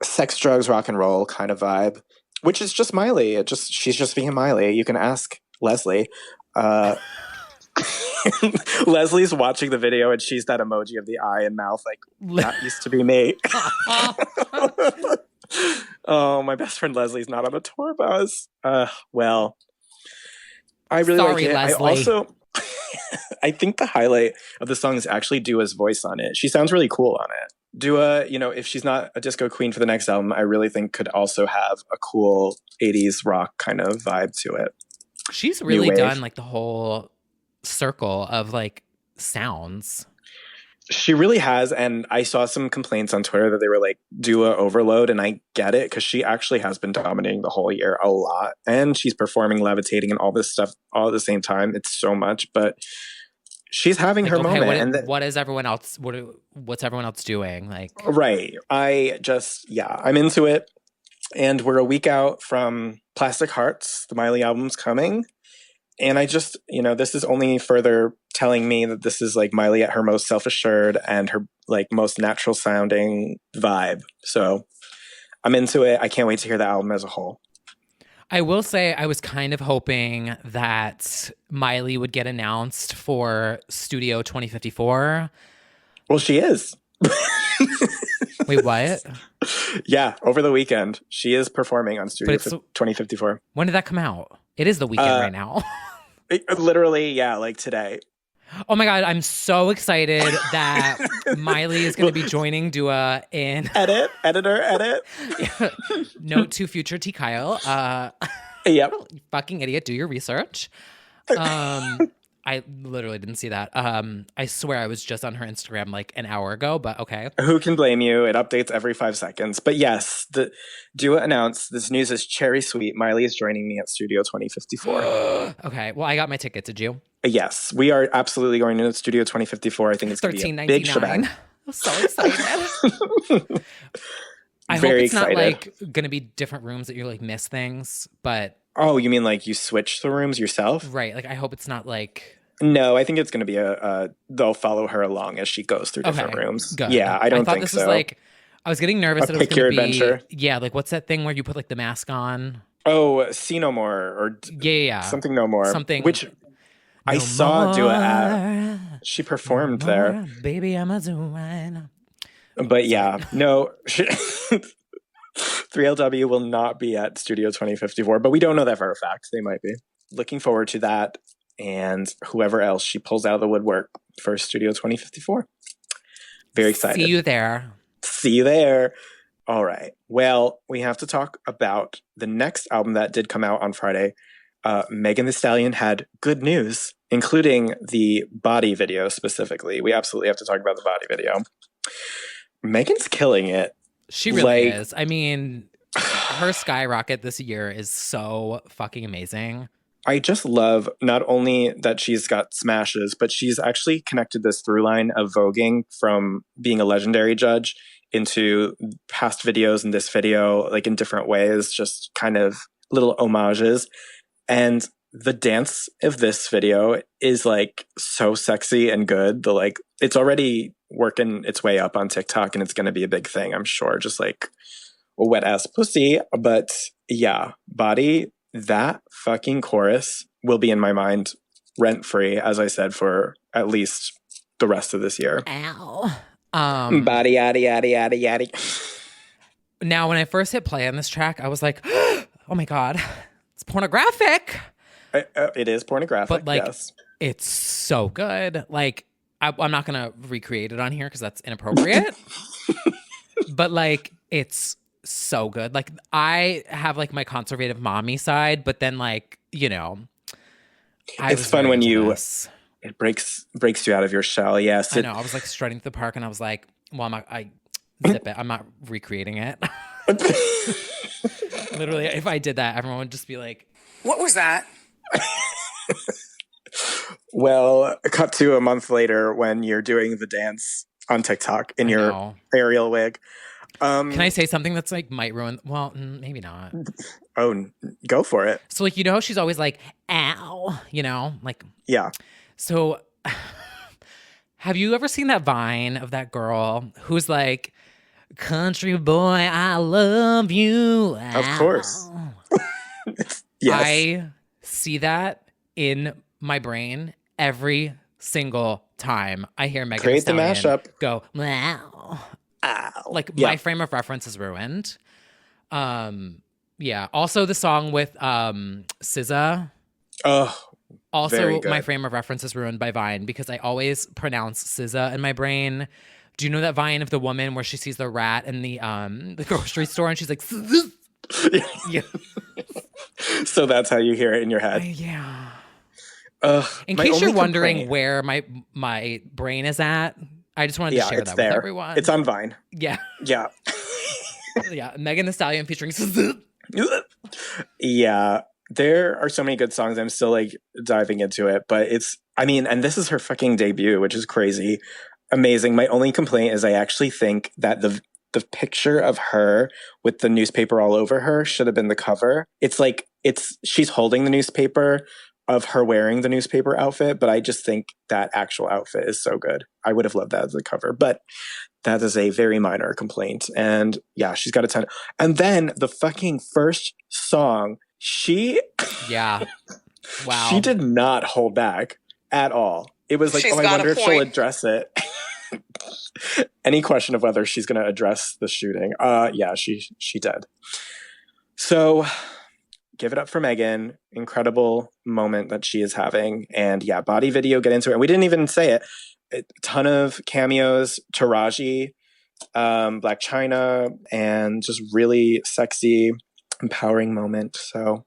sex, drugs, rock and roll kind of vibe, which is just Miley. She's just being Miley. You can ask Leslie. Leslie's watching the video and she's that emoji of the eye and mouth like, that used to be me. Oh, my best friend Leslie's not on the tour bus. Well, I really Sorry, like it. Leslie. I also, I think the highlight of the song is actually Dua's voice on it. She sounds really cool on it. Dua, you know, if she's not a disco queen for the next album, I really think could also have a cool 80s rock kind of vibe to it. She's really done like the whole circle of like sounds. She really has, and I saw some complaints on Twitter that they were like Dua overload, and I get it because she actually has been dominating the whole year a lot, and she's performing, levitating, and all this stuff all at the same time. It's so much, but she's having like, her moment. What is everyone else? What's everyone else doing? Like, right? I'm into it, and we're a week out from Plastic Hearts. The Miley album's coming. And I just, you know, this is only further telling me that this is like Miley at her most self-assured and her like most natural sounding vibe. So I'm into it. I can't wait to hear the album as a whole. I will say I was kind of hoping that Miley would get announced for Studio 2054. Well, she is. Wait, what? Yeah, over the weekend. She is performing on Studio 2054. When did that come out? It is the weekend right now. Literally, yeah, like today. Oh my God, I'm so excited that Miley is going to be joining Dua in... Edit. Note to future T. Kyle. Yep. You fucking idiot, do your research. I literally didn't see that. I swear I was just on her Instagram like an hour ago, but okay. Who can blame you? It updates every 5 seconds. But yes, the Dua announced this news is cherry sweet. Miley is joining me at Studio 2054. Okay, well, I got my ticket. Did you? Yes, we are absolutely going to Studio 2054. I think it's going to be a big shebang. I'm so excited. I hope it's not like going to be different rooms that you like miss things, but... Oh, you mean like you switch the rooms yourself? Right. Like I hope it's not like... No, I think it's going to be they'll follow her along as she goes through different rooms. Good. Yeah, I don't think so. I thought this was like... I was getting nervous that it was Pick Your going to be... Adventure. Yeah, like what's that thing where you put like the mask on? Oh, See No More or yeah. Something No More. Something... Which I No saw Dua at. more. She No performed there. more. Baby, I'm a doing. But Sorry. yeah, no. 3LW will not be at Studio 2054, but we don't know that for a fact. They might be. Looking forward to that and whoever else she pulls out of the woodwork for Studio 2054. Very excited. See you there. See you there. All right. Well, we have to talk about the next album that did come out on Friday. Megan Thee Stallion had good news, including the body video specifically. We absolutely have to talk about the body video. Megan's killing it. She really is. I mean, her skyrocket this year is so fucking amazing. I just love not only that she's got smashes, but she's actually connected this through line of voguing from being a legendary judge into past videos and this video, like in different ways, just kind of little homages. And the dance of this video is like so sexy and good. It's already working its way up on TikTok and it's going to be a big thing, I'm sure. Just like a wet ass pussy. But yeah, body, that fucking chorus will be in my mind rent free, as I said, for at least the rest of this year. Ow. Body, yaddy, yaddy, yaddy, yaddy. Now, when I first hit play on this track, I was like, oh my God, it's pornographic. It is pornographic, but like, yes. It's so good. Like, I'm not going to recreate it on here because that's inappropriate. But like, it's so good. Like, I have like my conservative mommy side, but then like, you know, it's fun when it breaks you out of your shell. Yes. I know. I was like strutting to the park and I was like, well, I zip it. I'm not recreating it. Literally, if I did that, everyone would just be like, What was that? Well, cut to a month later when you're doing the dance on TikTok in your aerial wig. Can I say something that's like might ruin? Well, maybe not. Oh, go for it. So like, you know, she's always like, ow, you know, like. Yeah. So have you ever seen that Vine of that girl who's like, country boy, I love you. Ow. Of course. Yes. I see that in my brain every single time I hear Megan Thee Stallion the mashup. Go, wow. Like my frame of reference is ruined. Yeah. Also the song with SZA. Oh, also my frame of reference is ruined by Vine because I always pronounce SZA in my brain. Do you know that Vine of the woman where she sees the rat in the grocery store and she's like, yeah. So that's how you hear it in your head. Yeah. In case you're wondering where my brain is at, I just wanted to share that with everyone. It's on Vine. Yeah. Yeah. Yeah. Megan Thee Stallion featuring Yeah. There are so many good songs. I'm still like diving into it, but and this is her fucking debut, which is crazy. Amazing. My only complaint is I actually think that the picture of her with the newspaper all over her should have been the cover. She's holding the newspaper of her wearing the newspaper outfit, but I just think that actual outfit is so good. I would have loved that as the cover, but that is a very minor complaint. And yeah, she's got a ton. And then the fucking first song, yeah. Wow. She did not hold back at all. It was like, I wonder if she'll address it. Any question of whether she's going to address the shooting. Yeah, she did. So give it up for Megan. Incredible moment that she is having. And yeah, body video, get into it. And we didn't even say it. A ton of cameos, Taraji, Black China, and just really sexy, empowering moment. So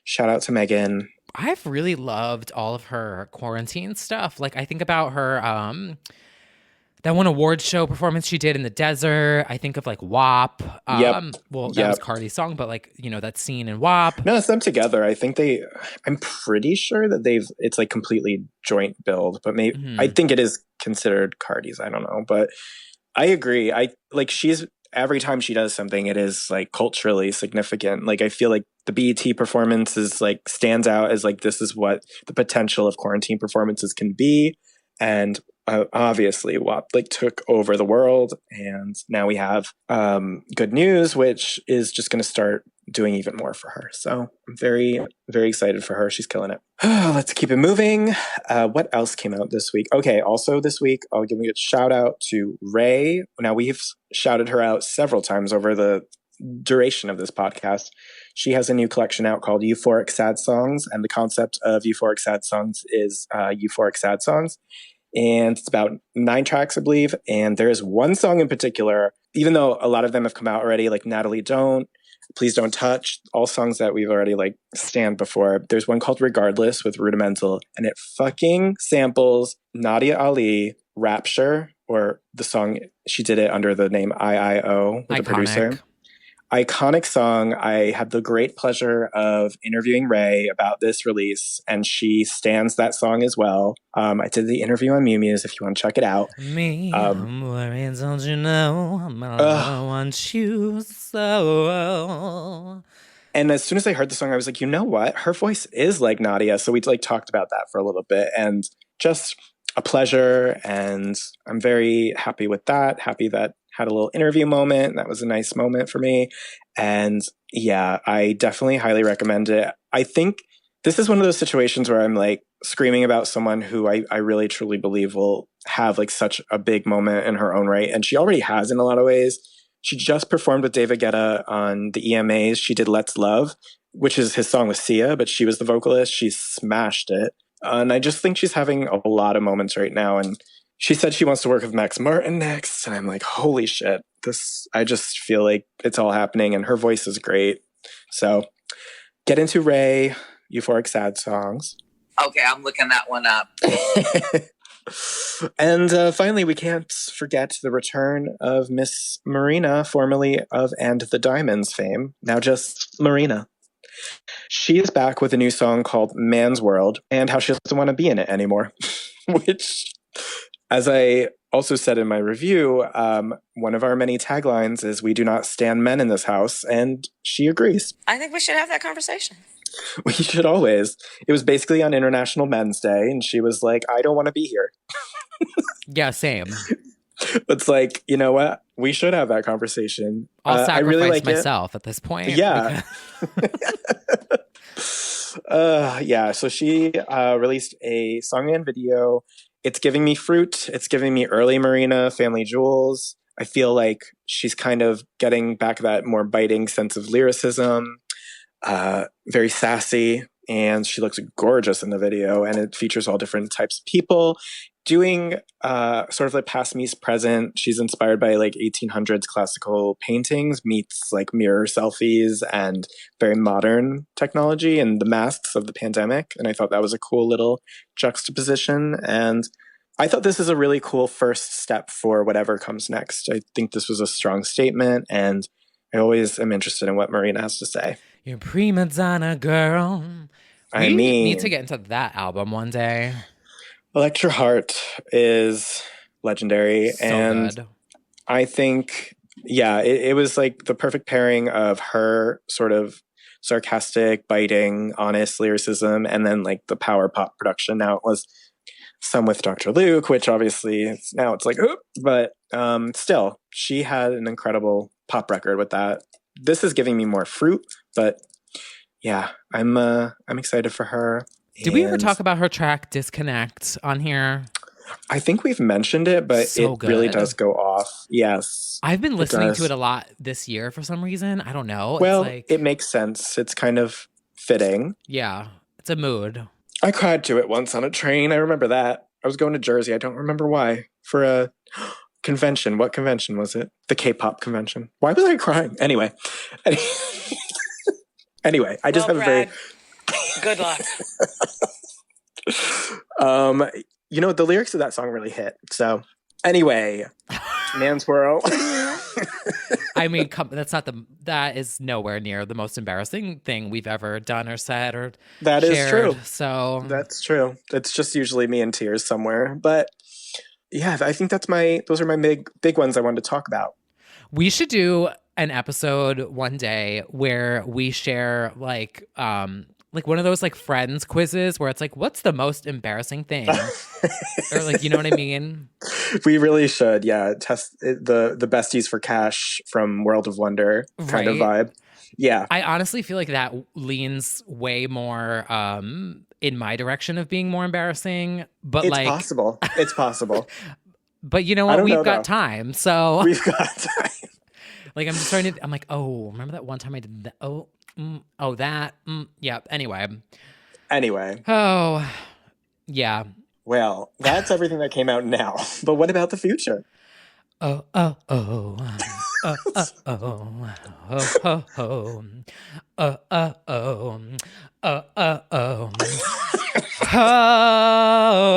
shout out to Megan. I've really loved all of her quarantine stuff. Like I think about her that one award show performance she did in the desert. I think of like WAP. Well, that was Cardi's song, but like, you know, that scene in WAP. No, it's them together. I think I'm pretty sure that it's like completely joint build, but maybe I think it is considered Cardi's. I don't know, but I agree. Every time she does something, it is like culturally significant. Like I feel like the BET performance is like stands out as like, this is what the potential of quarantine performances can be. And obviously WAP like took over the world, and now we have Good News, which is just going to start doing even more for her. So I'm very, very excited for her. She's killing it. Let's keep it moving. What else came out this week? Okay, also this week, I'll give a shout out to Ray. Now, we've shouted her out several times over the duration of this podcast. She has a new collection out called Euphoric Sad Songs, and the concept of Euphoric Sad Songs is euphoric sad songs. And it's about 9 tracks, I believe. And there is one song in particular, even though a lot of them have come out already, like Natalie Don't, Please Don't Touch, all songs that we've already like stand before. There's one called Regardless with Rudimental, and it fucking samples Nadia Ali, Rapture, or the song, she did it under the name IIO with the producer. Iconic song. I had the great pleasure of interviewing Ray about this release, and she stands that song as well. I did the interview on Muse if you want to check it out. I'm worried, don't you know? I want you so. And as soon as I heard the song, I was like, you know what? Her voice is like Nadia. So we like talked about that for a little bit, and just a pleasure. And I'm very happy with that. Happy that had a little interview moment. That was a nice moment for me. And yeah, I definitely highly recommend it. I think this is one of those situations where I'm like screaming about someone who I really truly believe will have like such a big moment in her own right. And she already has in a lot of ways. She just performed with David Guetta on the EMAs. She did Let's Love, which is his song with Sia, but she was the vocalist. She smashed it. And I just think she's having a lot of moments right now. And she said she wants to work with Max Martin next. And I'm like, holy shit. I just feel like it's all happening, and her voice is great. So get into Ray, Euphoric Sad Songs. Okay, I'm looking that one up. And finally, we can't forget the return of Miss Marina, formerly of And the Diamonds fame, now just Marina. She is back with a new song called Man's World, and how she doesn't want to be in it anymore. Which, as I also said in my review, one of our many taglines is "We do not stand men in this house," and she agrees. I think we should have that conversation. We should always. It was basically on International Men's Day, and she was like, I don't want to be here. Yeah, same. It's like, you know what? We should have that conversation. I'll sacrifice I really like myself at this point. Yeah. Yeah, so she released a song and video. It's giving me Fruit. It's giving me early Marina, Family Jewels. I feel like she's kind of getting back that more biting sense of lyricism. Very sassy, and she looks gorgeous in the video, and it features all different types of people doing sort of like past meets present. She's inspired by like 1800s classical paintings meets like mirror selfies and very modern technology and the masks of the pandemic, and I thought that was a cool little juxtaposition. And I thought this is a really cool first step for whatever comes next. I think this was a strong statement, and I always am interested in what Marina has to say. You're prima donna, girl. I We mean, need to get into that album one day. Electra Heart is legendary. So and good. I think, yeah, it was like the perfect pairing of her sort of sarcastic, biting, honest lyricism, and then like the power pop production. Now it was some with Dr. Luke, which obviously now it's like, oop, but still, she had an incredible pop record with that. This is giving me more Fruit, but yeah, I'm excited for her. Did we ever talk about her track Disconnect on here? I think we've mentioned it, but So it really good. does go off. Yes. I've been listening does. to it a lot this year for some reason. I don't know. Well, it's like, it makes sense. It's kind of fitting. yeah, it's a mood. I cried to it once on a train. I remember that. I was going to Jersey. I don't remember why. For a convention. What convention was it? The K-pop convention. Why was I crying? Anyway. Anyway, I just have a very... Good luck. You know, the lyrics of that song really hit. So anyway, Man's World. I mean, that is nowhere near the most embarrassing thing we've ever done or said or That shared. is true. So That's true. It's just usually me in tears somewhere. But yeah, I think those are my big ones I wanted to talk about. we should do an episode one day where we share like like one of those like Friends quizzes where it's like, what's the most embarrassing thing? Or like, you know what I mean? We really should, yeah. Test the besties for cash from World of Wonder kind of Right. vibe. Yeah, I honestly feel like that leans way more in my direction of being more embarrassing. But it's like, possible. It's possible. but you know I what? don't We've know got though. time. So We've got time. like, I'm just starting to, I'm like, oh, remember that one time I did that? Oh, that. Yeah. Anyway. Anyway, Oh, yeah. well, that's everything that came out now. But what about the future? Oh, oh, oh. Oh, oh, oh. Oh, oh, oh. Oh, oh, oh. Oh, oh, oh.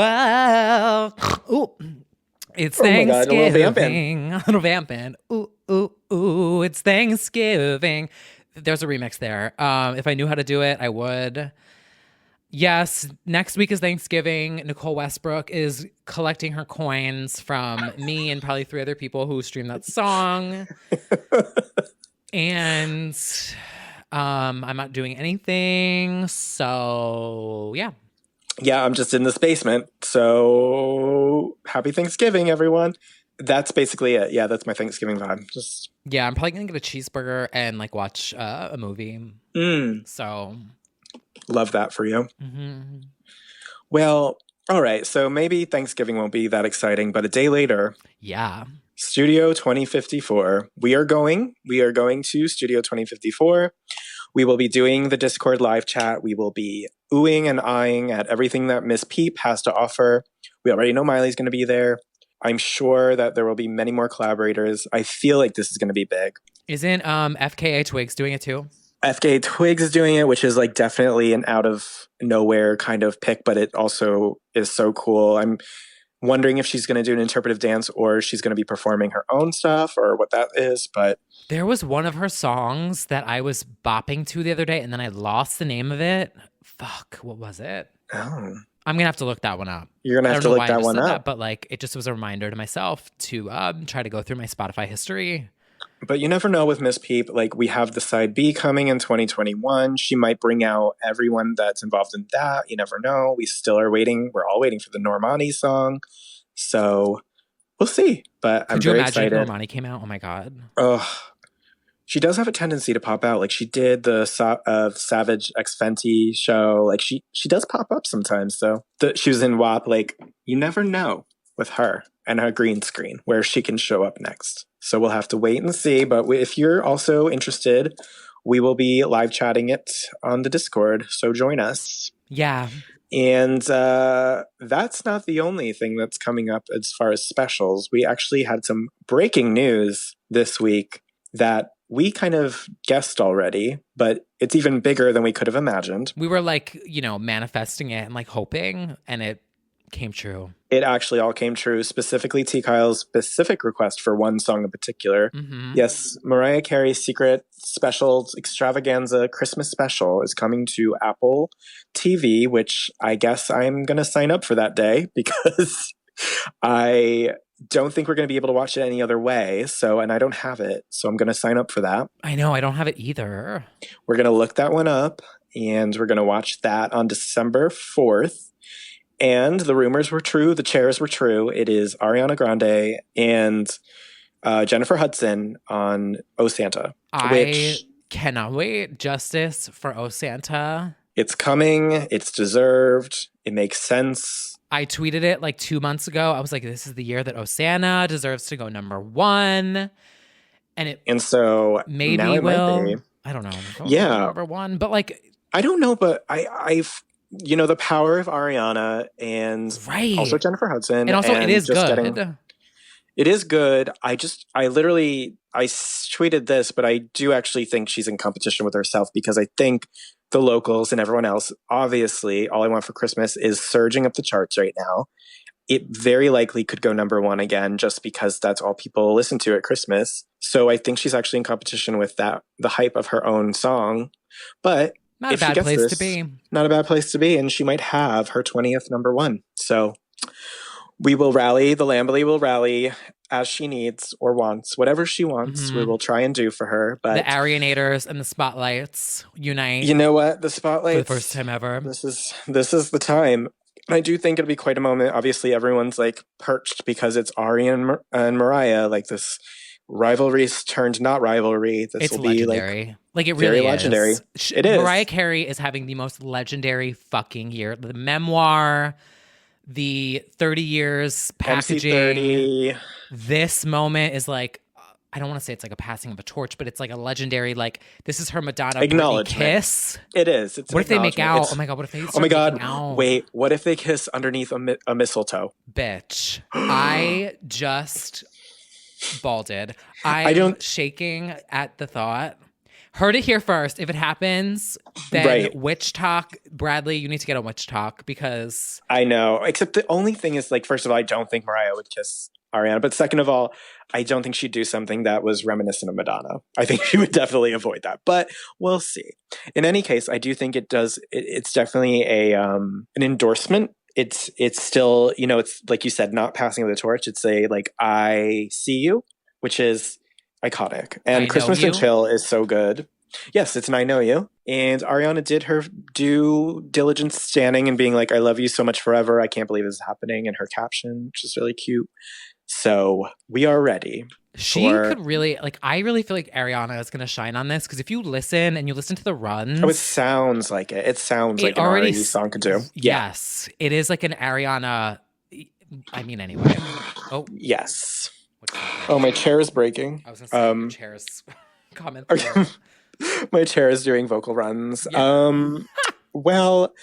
Oh, oh. Ooh. It's Oh my God, a little vamping. Thanksgiving. A little vamping. Ooh, ooh, ooh. It's Thanksgiving. There's a remix there. If I knew how to do it, I would. Yes, next week is Thanksgiving. Nicole Westbrook is collecting her coins from me and probably 3 other people who streamed that song. And I'm not doing anything. So, yeah. Yeah, I'm just in this basement. So happy Thanksgiving, everyone. That's basically it. Yeah, that's my Thanksgiving vibe. Just Yeah, I'm probably going to get a cheeseburger and like watch a movie. So, love that for you. mhm. Well, all right. So maybe Thanksgiving won't be that exciting, but a day later, Yeah. Studio 2054. We are going to Studio 2054. We will be doing the Discord live chat. We will be oohing and eyeing at everything that Miss Peep has to offer. We already know Miley's going to be there. I'm sure that there will be many more collaborators. I feel like this is going to be big. Isn't FKA Twigs doing it too? FKA Twigs is doing it, which is like definitely an out of nowhere kind of pick, but it also is so cool. I'm wondering if she's going to do an interpretive dance or she's going to be performing her own stuff or what that is. But There was one of her songs that I was bopping to the other day, and then I lost the name of it. Fuck, what was it? oh, I'm gonna have to look that one up. you're going to I have don't to know look why I that just one said up. that, but like it just was a reminder to myself to try to go through my Spotify history. But you never know with Miss Peep. Like, we have the side B coming in 2021. She might bring out everyone that's involved in that. You never know. We still are waiting. We're all waiting for the Normani song. So we'll see. But I'm Could you very imagine excited. if Normani came out? Oh my god. Oh, she does have a tendency to pop out. Like, she did the Savage X Fenty show. Like, she does pop up sometimes. So she was in WAP. Like, you never know with her and her green screen where she can show up next. So we'll have to wait and see. But if you're also interested, we will be live chatting it on the Discord. So join us. Yeah. And that's not the only thing that's coming up as far as specials. We actually had some breaking news this week that we kind of guessed already, but it's even bigger than we could have imagined. We were like, manifesting it and like hoping, and it came true. It actually all came true, specifically T. Kyle's specific request for one song in particular. Mm-hmm. Yes, Mariah Carey's secret special extravaganza Christmas special is coming to Apple TV, which I guess I'm going to sign up for that day because I don't think we're going to be able to watch it any other way. And I don't have it. So I'm going to sign up for that. I know. I don't have it either. We're going to look that one up and we're going to watch that on December 4th. And the rumors were true. The chairs were true. It is Ariana Grande and Jennifer Hudson on Oh Santa. I cannot wait. Justice for Oh Santa. It's coming. It's deserved. It makes sense. I tweeted it like 2 months ago. I was like, this is the year that Osana deserves to go number 1. And so maybe now it will. might be. I don't know. Yeah. Number 1. But like, I don't know, but I've the power of Ariana and also Jennifer Hudson. And also it is good. It is good. I tweeted this, but I do actually think she's in competition with herself because I think the locals and everyone else, obviously, All I Want for Christmas is surging up the charts right now. It very likely could go number 1 again just because that's all people listen to at Christmas. So I think she's actually in competition with the hype of her own song. But not a bad place to be. Not a bad place to be. And she might have her 20th number 1. So we will rally. The Lamberley will rally. as she needs or wants. Whatever she wants, we will try and do for her. But the Arianators and the Spotlights unite. You know what? The Spotlights. For the first time ever. This is the time. And I do think it'll be quite a moment. Obviously, everyone's like perched because it's Ari and Mariah, like this rivalry turned not rivalry. This It's will legendary. be like it really very legendary. It is. Mariah Carey is having the most legendary fucking year. The memoir, the 30 years packaging. MC30. This moment is like, I don't want to say it's like a passing of a torch, but it's like a legendary, like, this is her Madonna Britney kiss. It is. It's what if they make out? Oh my God, what if they Oh my God, wait, what if they kiss underneath a mistletoe? Bitch, I just balded. I'm shaking at the thought. Heard it here first. If it happens, then Witch Talk. Bradley, you need to get on Witch Talk because... I know, except the only thing is, like, first of all, I don't think Mariah would kiss Ariana. But second of all, I don't think she'd do something that was reminiscent of Madonna. I think she would definitely avoid that. But we'll see. In any case, I do think it does. It's definitely an endorsement. It's still, you know, it's like you said, not passing of the torch. It's a like, I see you, which is iconic. And Christmas and Chill is so good. Yes, it's an I Know You. And Ariana did her due diligence standing and being like, I love you so much forever. I can't believe this is happening in her caption, which is really cute. So we are ready. She could really, like, I really feel like Ariana is going to shine on this because if you listen and you listen to the runs. Oh, it sounds like it. It sounds like an Ari song could do. Yes. It is like an Ariana. I mean, anyway. Oh. Yes. Oh, my chair is breaking. I was going to say your chair's comment. My chair is doing vocal runs. Yeah. Well,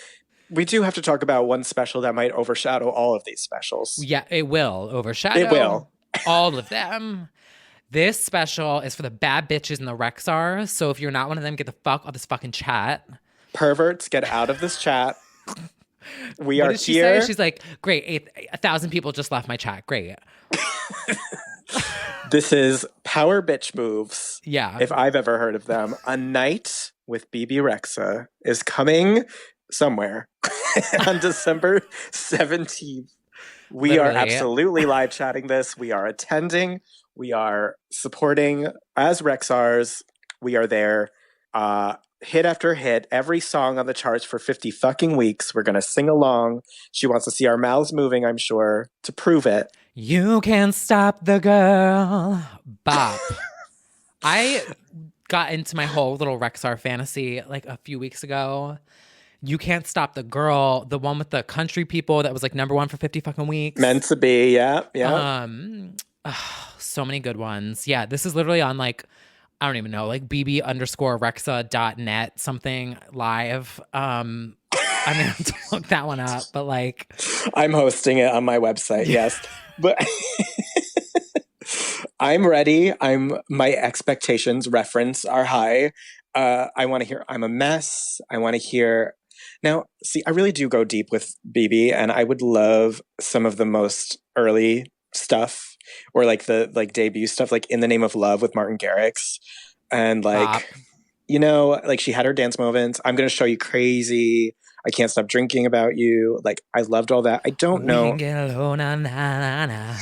we do have to talk about one special that might overshadow all of these specials. Yeah, it will overshadow all of them. This special is for the bad bitches and the Rexars. So if you're not one of them, get the fuck off this fucking chat. Perverts, get out of this chat. We are here. She say? She's like, great, 1,000 people just left my chat. Great. This is Power Bitch Moves. Yeah. If I've ever heard of them. A Night with BB Rexa is coming somewhere on December 17th. We are absolutely live chatting this. We are attending. We are supporting as Rexars. We are there. Hit after hit, every song on the charts for 50 fucking weeks. We're going to sing along. She wants to see our mouths moving, I'm sure, to prove it. You can't stop the girl. Bop. I got into my whole little Rexar fantasy like a few weeks ago. You Can't Stop the Girl, the one with the country people that was like number one for 50 fucking weeks. Meant to be, yeah. So many good ones. Yeah, this is literally on like, I don't even know, like bb_rexa.net something live. I'm gonna have to look that one up, but like, I'm hosting it on my website. Yes, but I'm ready. My expectations reference are high. I want to hear I'm a Mess. I want to hear. Now, see, I really do go deep with BB, and I would love some of the most early stuff or like the like debut stuff, like In the Name of Love with Martin Garrix. And like, you know, like she had her dance moments. I'm going to show you Crazy. I Can't Stop Drinking About You. Like, I loved all that. I don't know. We can get alone, na, na, na.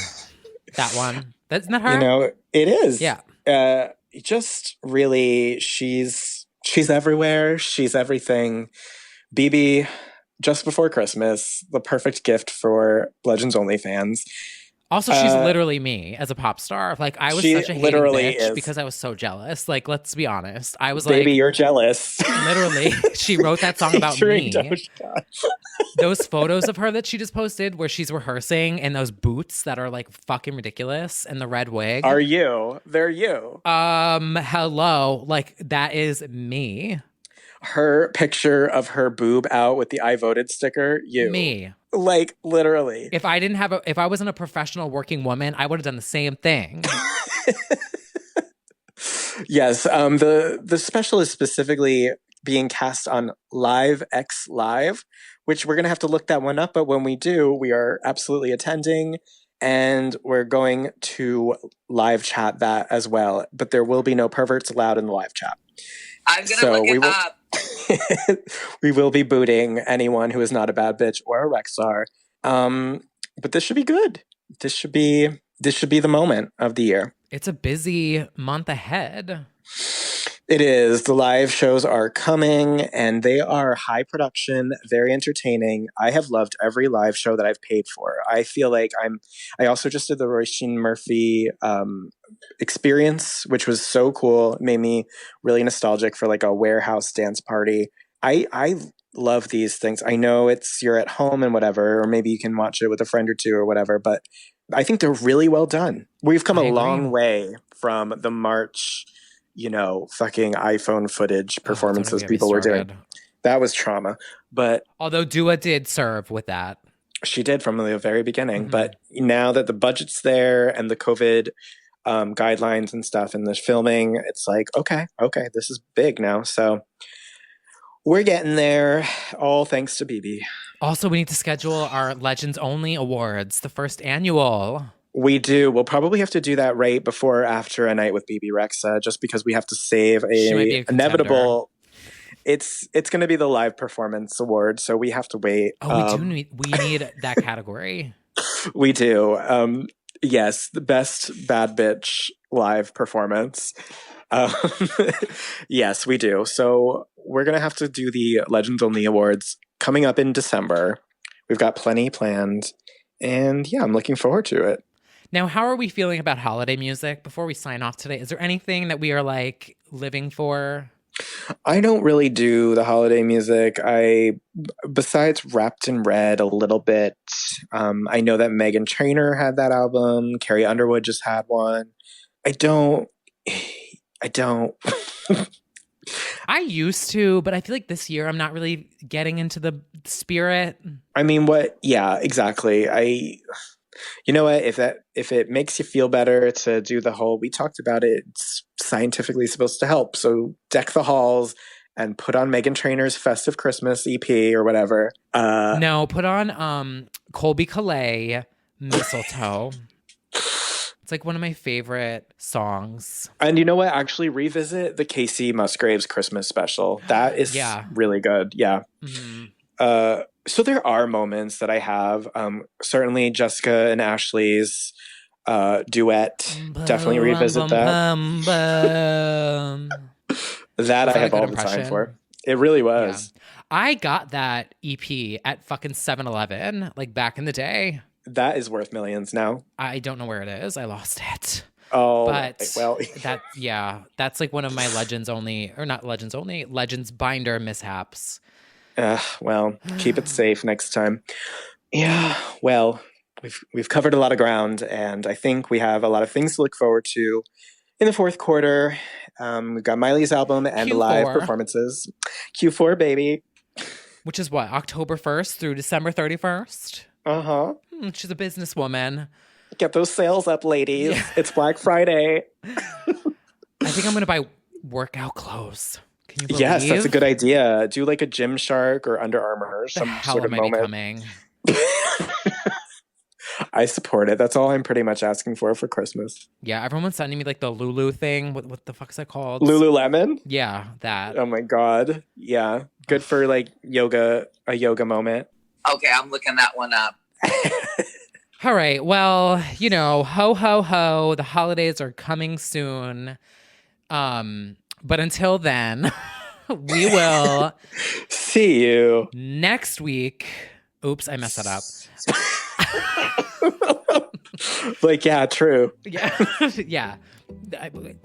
That one. That's not her. You know, it is. Yeah. Just really, she's everywhere. She's everything. BB, just before Christmas, the perfect gift for Legends Only fans. Also, she's literally me as a pop star. Like, I was such a hating bitch because I was so jealous. Like, let's be honest. I was like... Baby, you're jealous. Literally. She wrote that song about me. Those photos of her that she just posted where she's rehearsing in those boots that are, like, fucking ridiculous and the red wig. Are you? They're you. Hello. Like, that is me. Her picture of her boob out with the I voted sticker, you. Me. Like, literally. If I wasn't a professional working woman, I would have done the same thing. Yes. The special is specifically being cast on Live X Live, which we're going to have to look that one up. But when we do, we are absolutely attending and we're going to live chat that as well. But there will be no perverts allowed in the live chat. I'm going to look it up. We will be booting anyone who is not a bad bitch or a Rexar. But this should be good. This should be this should be the moment of the year. It's a busy month ahead. It is. The live shows are coming and they are high production, very entertaining. I have loved every live show that I've paid for. I feel like I also just did the Roisin Murphy experience, which was so cool. It made me really nostalgic for like a warehouse dance party. I love these things. I know you're at home and whatever, or maybe you can watch it with a friend or two or whatever, but I think they're really well done. We've come a long way from the March, fucking iPhone footage performances people were doing. That was trauma. But although Dua did serve with that. She did from the very beginning. Mm-hmm. But now that the budget's there and the COVID guidelines and stuff and the filming, it's like, okay, this is big now. So we're getting there, all thanks to BB. Also, we need to schedule our Legends Only Awards, the first annual. We do. We'll probably have to do that right before or after a night with BB Rexa, just because we have to save a inevitable. It's going to be the live performance award, so we have to wait. Oh, we need that category. We do. Yes, the best bad bitch live performance. Yes, we do. So we're going to have to do the Legends Only Awards coming up in December. We've got plenty planned, and yeah, I'm looking forward to it. Now, how are we feeling about holiday music before we sign off today? Is there anything that we are like living for? I don't really do the holiday music. Besides Wrapped in Red a little bit, I know that Meghan Trainor had that album. Carrie Underwood just had one. I don't. I used to, but I feel like this year I'm not really getting into the spirit. I mean, yeah, exactly. You know what? If it makes you feel better to do the whole, we talked about it, it's scientifically supposed to help. So deck the halls and put on Meghan Trainor's Festive Christmas EP or whatever. No, put on Colby Calais, Mistletoe. It's like one of my favorite songs. And you know what? Actually revisit the Casey Musgraves Christmas special. That is really good. Yeah. Mm-hmm. So there are moments that I have. Certainly Jessica and Ashley's duet. Definitely revisit that. That I have all the time for. It really was. Yeah. I got that EP at fucking 7-Eleven, like back in the day. That is worth millions now. I don't know where it is. I lost it. Oh, but well. That's like one of my Legends binder mishaps. Well, keep it safe next time. Yeah, well, we've covered a lot of ground, and I think we have a lot of things to look forward to in the fourth quarter. We've got Miley's album and Q4. Live performances. Q4, baby. Which is what, October 1st through December 31st? Uh-huh. She's a businesswoman. Get those sales up, ladies. Yeah. It's Black Friday. I think I'm going to buy workout clothes. Can you believe? Yes, that's a good idea. Do like a Gymshark or Under Armour or some sort of moment. Becoming? I support it. That's all I'm pretty much asking for Christmas. Yeah, everyone's sending me like the Lulu thing. What the fuck's that called? Lululemon? Yeah, that. Oh my God. Yeah. Good for like a yoga moment. Okay, I'm looking that one up. All right. Well, ho, ho, ho. The holidays are coming soon. But until then, we will see you next week. Oops, I messed that up. Like, yeah, true. Yeah. Yeah.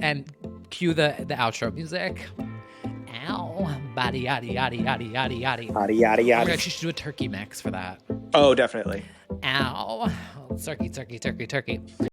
And cue the outro music. Ow. Body, yaddy, yaddy, yaddy, yaddy, yaddy. Body, yaddy, yaddy. Oh my God, she should do a turkey mix for that. Oh, definitely. Ow. Turkey, turkey, turkey, turkey.